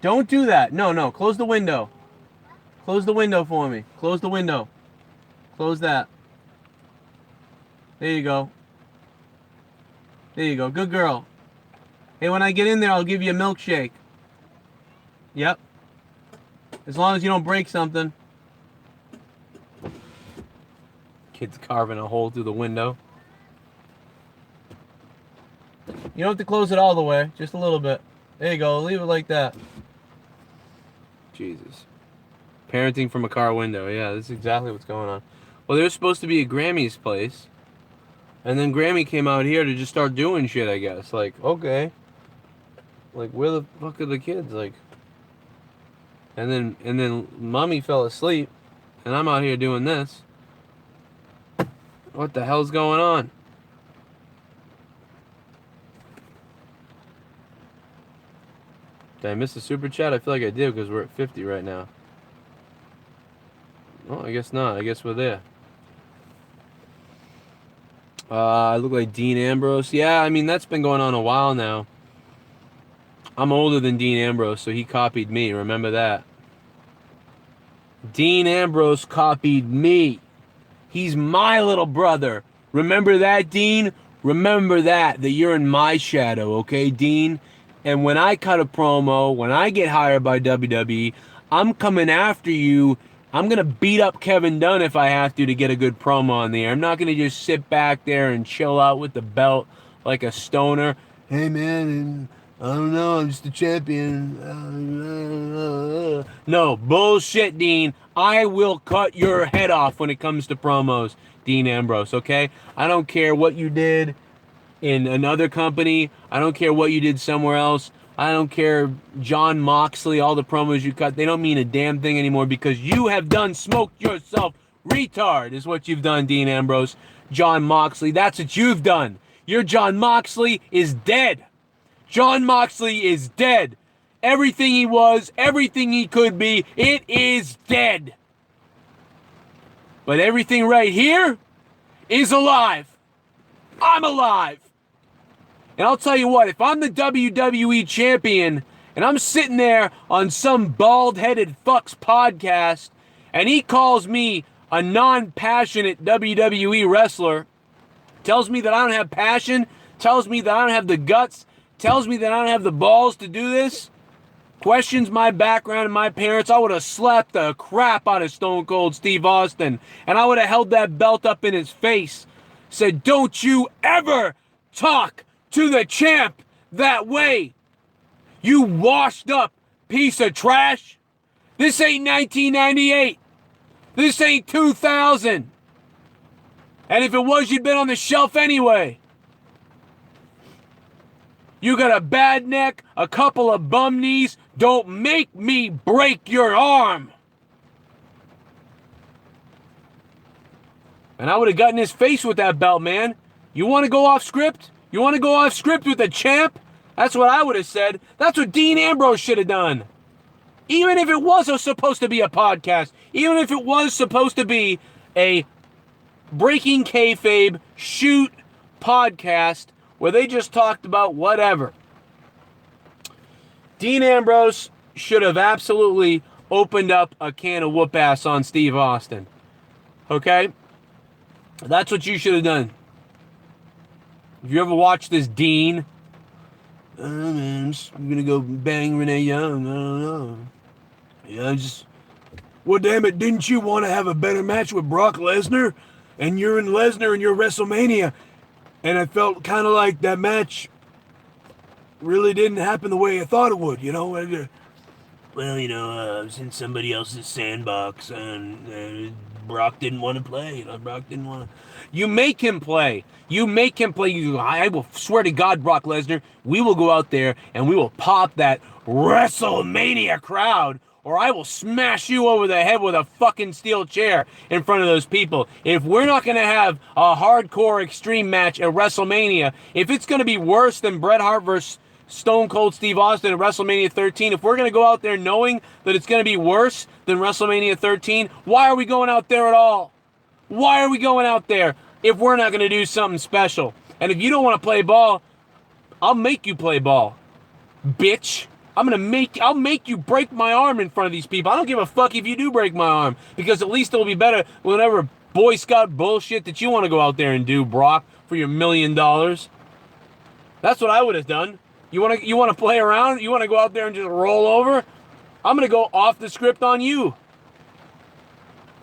Don't do that. No. Close the window. Close the window for me. Close the window. Close that. There you go. There you go. Good girl. Hey, when I get in there, I'll give you a milkshake. Yep. As long as you don't break something. Kid's carving a hole through the window. You don't have to close it all the way. Just a little bit. There you go. Leave it like that. Jesus. Parenting from a car window. Yeah, that's exactly what's going on. Well, there's supposed to be a Grammy's place. And then Grammy came out here to just start doing shit, I guess. Like, okay. Like, where the fuck are the kids? Like, and then mommy fell asleep. And I'm out here doing this. What the hell's going on? Did I miss a super chat? I feel like I did because we're at 50 right now. Oh, I guess not. I guess we're there. I look like Dean Ambrose. Yeah, I mean, that's been going on a while now. I'm older than Dean Ambrose, so he copied me. Remember that. Dean Ambrose copied me. He's my little brother. Remember that, Dean? Remember that you're in my shadow, okay, Dean? And when I cut a promo, when I get hired by WWE, I'm coming after you. I'm going to beat up Kevin Dunn if I have to get a good promo on the air. I'm not going to just sit back there and chill out with the belt like a stoner. Hey, man, I don't know, I'm just a champion. No, bullshit, Dean. I will cut your head off when it comes to promos, Dean Ambrose, okay? I don't care what you did in another company. I don't care what you did somewhere else. I don't care, John Moxley, all the promos you cut. They don't mean a damn thing anymore because you have done smoked yourself. Retard is what you've done, Dean Ambrose. John Moxley, that's what you've done. Your John Moxley is dead. John Moxley is dead. Everything he was, everything he could be, it is dead. But everything right here is alive. I'm alive. And I'll tell you what, if I'm the WWE champion and I'm sitting there on some bald-headed fuck's podcast and he calls me a non-passionate WWE wrestler, tells me that I don't have passion, tells me that I don't have the guts, tells me that I don't have the balls to do this, questions my background and my parents, I would have slapped the crap out of Stone Cold Steve Austin and I would have held that belt up in his face, said, don't you ever talk to the champ that way. You washed up piece of trash. This ain't 1998. This ain't 2000. And if it was, you'd been on the shelf anyway. You got a bad neck, a couple of bum knees. Don't make me break your arm. And I would have gotten his face with that belt, man. You want to go off script? You want to go off script with the champ? That's what I would have said. That's what Dean Ambrose should have done. Even if it was supposed to be a podcast, even if it was supposed to be a breaking kayfabe shoot podcast where they just talked about whatever. Dean Ambrose should have absolutely opened up a can of whoop ass on Steve Austin. Okay? That's what you should have done. If you ever watch this, Dean, man, I'm just gonna go bang Renee Young. I don't know. Yeah, well, damn it, didn't you want to have a better match with Brock Lesnar? And you're in Lesnar and you're WrestleMania. And I felt kind of like that match really didn't happen the way I thought it would, you know? Well, you know, I was in somebody else's sandbox and Brock didn't want to play. You know, Brock didn't want to. You make him play. You make him play. I will swear to God, Brock Lesnar, we will go out there and we will pop that WrestleMania crowd, or I will smash you over the head with a fucking steel chair in front of those people. If we're not going to have a hardcore extreme match at WrestleMania, if it's going to be worse than Bret Hart versus Stone Cold Steve Austin at WrestleMania 13, if we're going to go out there knowing that it's going to be worse than WrestleMania 13, why are we going out there at all? Why are we going out there if we're not going to do something special? And if you don't want to play ball, I'll make you play ball, bitch. I'll make you break my arm in front of these people. I don't give a fuck if you do break my arm, because at least it'll be better whenever Boy Scout bullshit that you want to go out there and do, Brock, for your $1 million. That's what I would have done. You want to play around? You want to go out there and just roll over? I'm going to go off the script on you.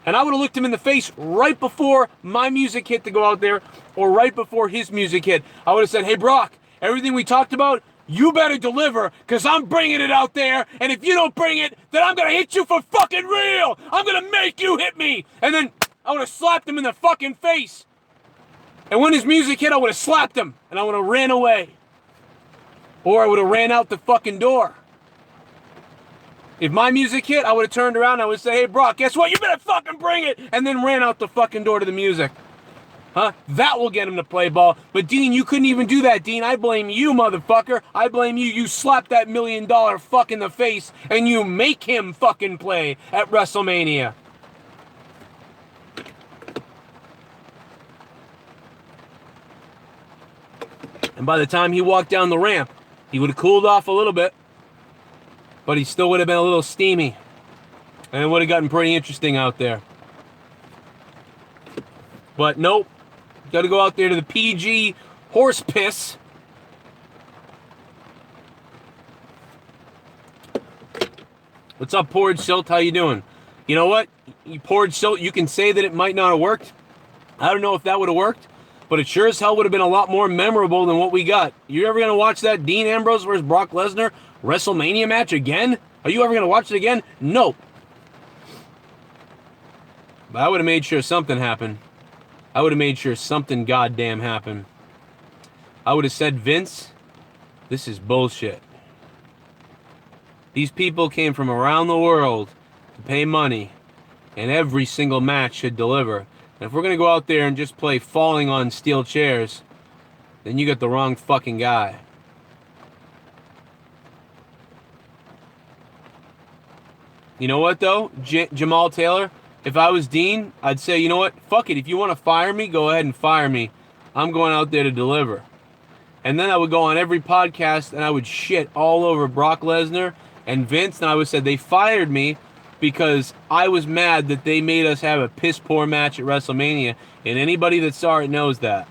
And I would have looked him in the face right before my music hit to go out there, or right before his music hit. I would have said, hey, Brock, everything we talked about, you better deliver, because I'm bringing it out there, and if you don't bring it, then I'm going to hit you for fucking real. I'm going to make you hit me. And then I would have slapped him in the fucking face. And when his music hit, I would have slapped him, and I would have ran away. Or I would have ran out the fucking door. If my music hit, I would have turned around and I would say, hey, Brock, guess what? You better fucking bring it. And then ran out the fucking door to the music. Huh? That will get him to play ball. But, Dean, you couldn't even do that, Dean. I blame you, motherfucker. I blame you. You slapped that $1 million fuck in the face and you make him fucking play at WrestleMania. And by the time he walked down the ramp, he would have cooled off a little bit, but he still would have been a little steamy. And it would have gotten pretty interesting out there. But nope. Got to go out there to the PG horse piss. What's up, Porridge Silt? How you doing? You know what? You Porridge Silt, you can say that it might not have worked. I don't know if that would have worked, but it sure as hell would have been a lot more memorable than what we got. You ever going to watch that Dean Ambrose versus Brock Lesnar WrestleMania match again? Are you ever going to watch it again? Nope. But I would have made sure something happened. I would have made sure something goddamn happened. I would have said, Vince, this is bullshit. These people came from around the world to pay money, and every single match should deliver. And if we're going to go out there and just play falling on steel chairs, then you got the wrong fucking guy. You know what, though? Jamal Taylor, if I was Dean, I'd say, you know what? Fuck it. If you want to fire me, go ahead and fire me. I'm going out there to deliver. And then I would go on every podcast and I would shit all over Brock Lesnar and Vince, and I would say they fired me because I was mad that they made us have a piss-poor match at WrestleMania, and anybody that saw it knows that.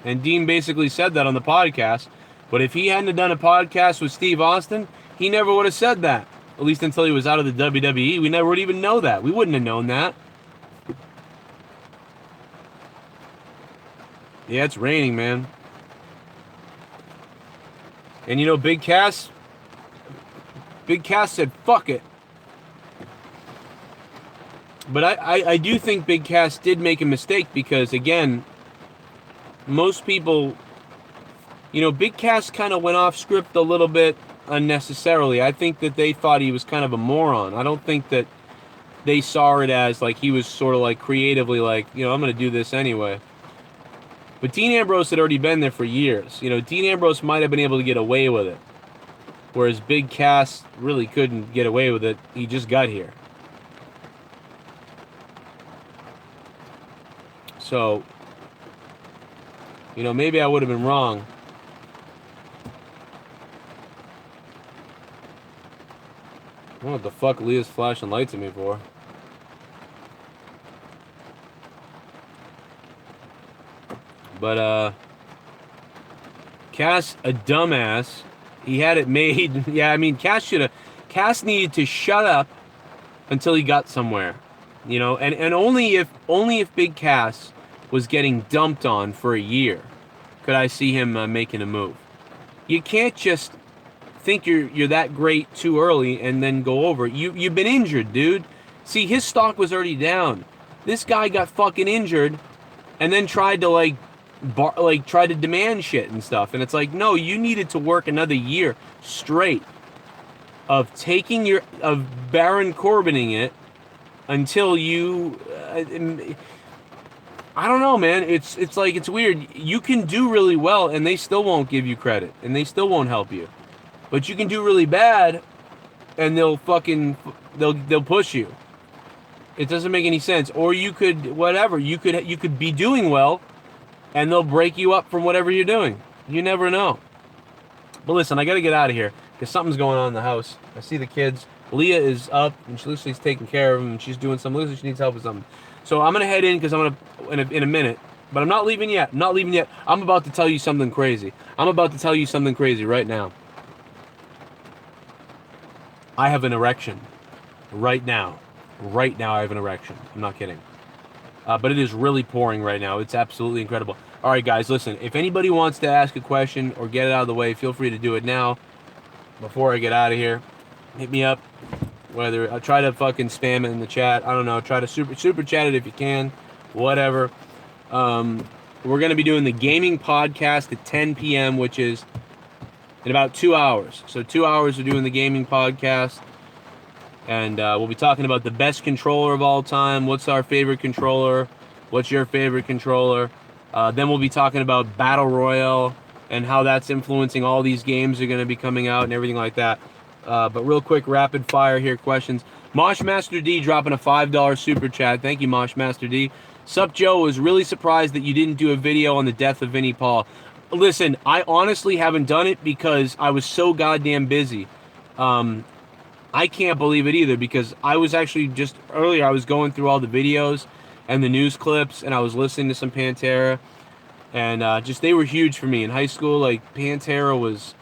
And Dean basically said that on the podcast, but if he hadn't have done a podcast with Steve Austin, he never would have said that, at least until he was out of the WWE. We never would even know that. We wouldn't have known that. Yeah, it's raining, man. And you know, Big Cass said, fuck it. But I do think Big Cass did make a mistake because, again, most people, you know, Big Cass kind of went off script a little bit unnecessarily. I think that they thought he was kind of a moron. I don't think that they saw it as, like, he was sort of, like, creatively, like, you know, I'm going to do this anyway. But Dean Ambrose had already been there for years. You know, Dean Ambrose might have been able to get away with it. Whereas Big Cass really couldn't get away with it. He just got here. So, you know, maybe I would have been wrong. I don't know what the fuck Leah's flashing lights at me for. But, Cass, a dumbass. He had it made. Yeah, I mean, Cass needed to shut up until he got somewhere. You know, and only if Big Cass was getting dumped on for a year could I see him making a move. You can't just think you're that great too early and then go over. You've been injured, dude. See, his stock was already down. This guy got fucking injured and then tried to try to demand shit and stuff, and it's like, no, you needed to work another year straight of Baron Corbining it until you I don't know, man. It's like, it's weird. You can do really well and they still won't give you credit and they still won't help you, but you can do really bad and they'll push you. It doesn't make any sense. Or you could you could be doing well and they'll break you up from whatever you're doing. You never know. But listen, I got to get out of here because something's going on in the house. I see the kids. Leah is up and she's taking care of them and she's doing something. She needs help with something. So I'm going to head in because I'm going to, in a minute. But I'm not leaving yet. I'm about to tell you something crazy. Right now. I have an erection. Right now I have an erection. I'm not kidding. But it is really pouring right now. It's absolutely incredible. All right, guys, listen. If anybody wants to ask a question or get it out of the way, feel free to do it now before I get out of here. Hit me up. Whether I'll try to fucking spam it in the chat. I don't know. Try to super chat it if you can. Whatever. We're going to be doing the gaming podcast at 10 p.m., which is in about 2 hours. So 2 hours of doing the gaming podcast. And we'll be talking about the best controller of all time. What's our favorite controller? What's your favorite controller? Then we'll be talking about Battle Royale and how that's influencing all these games that are going to be coming out and everything like that. But real quick, rapid fire here, questions. Moshmaster D dropping a $5 super chat. Thank you, Moshmaster D. Sup, Joe, was really surprised that you didn't do a video on the death of Vinnie Paul. Listen, I honestly haven't done it because I was so goddamn busy. I can't believe it either, because I was actually just earlier, I was going through all the videos and the news clips, and I was listening to some Pantera, and just they were huge for me in high school. Like Pantera was,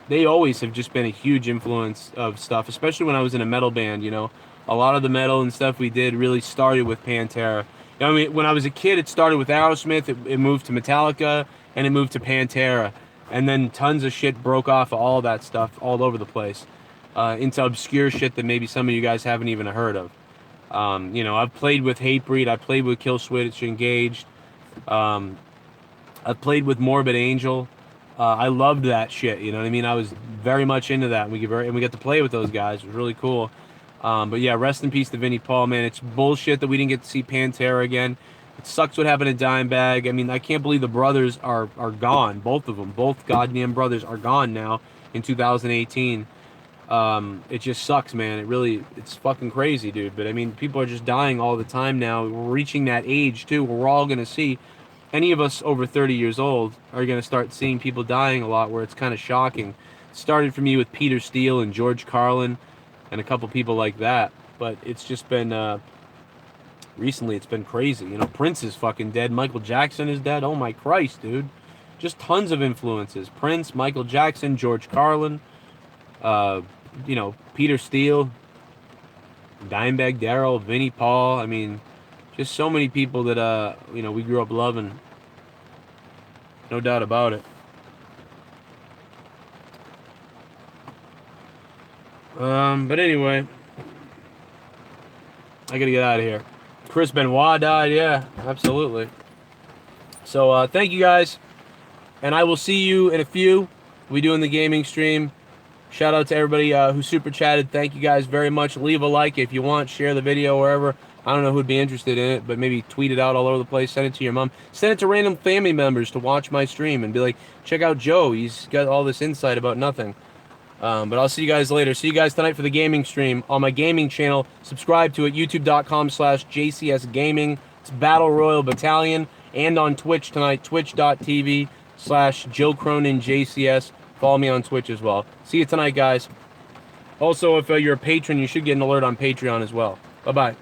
they always have just been a huge influence of stuff, especially when I was in a metal band. You know, a lot of the metal and stuff we did really started with Pantera. You know, I mean, when I was a kid, it started with Aerosmith, it moved to Metallica, and it moved to Pantera, and then tons of shit broke off of all that stuff all over the place. Into obscure shit that maybe some of you guys haven't even heard of. You know, I've played with Hatebreed, I played with Killswitch Engaged, I've played with Morbid Angel. I loved that shit, you know what I mean? I was very much into that, and we got to play with those guys. It was really cool. But yeah, rest in peace to Vinnie Paul, man. It's bullshit that we didn't get to see Pantera again. It sucks what happened to Dimebag. I mean, I can't believe the brothers are gone. Both of them, both goddamn brothers are gone now in 2018. It just sucks, man. It's fucking crazy, dude. But I mean, people are just dying all the time now. We're reaching that age too. We're all gonna see, any of us over 30 years old are gonna start seeing people dying a lot, where it's kind of shocking. It started for me with Peter Steele and George Carlin, and a couple people like that. But it's just been recently, it's been crazy. You know, Prince is fucking dead. Michael Jackson is dead. Oh my Christ, dude. Just tons of influences. Prince, Michael Jackson, George Carlin. You know, Peter Steele, Dimebag Darrell, Vinnie Paul. I mean, just so many people that you know, we grew up loving. No doubt about it. But anyway, I gotta get out of here. Chris Benoit died. Yeah, absolutely. So thank you guys, and I will see you in a few. We'll be doing the gaming stream. Shout out to everybody who super chatted. Thank you guys very much. Leave a like if you want. Share the video wherever. I don't know who'd be interested in it, but maybe tweet it out all over the place. Send it to your mom. Send it to random family members to watch my stream and be like, check out Joe. He's got all this insight about nothing. But I'll see you guys later. See you guys tonight for the gaming stream on my gaming channel. Subscribe to it, youtube.com/JCSgaming. It's Battle Royal Battalion. And on Twitch tonight, twitch.tv/Joe Cronin JCS. Follow me on Twitch as well. See you tonight, guys. Also, if you're a patron, you should get an alert on Patreon as well. Bye-bye.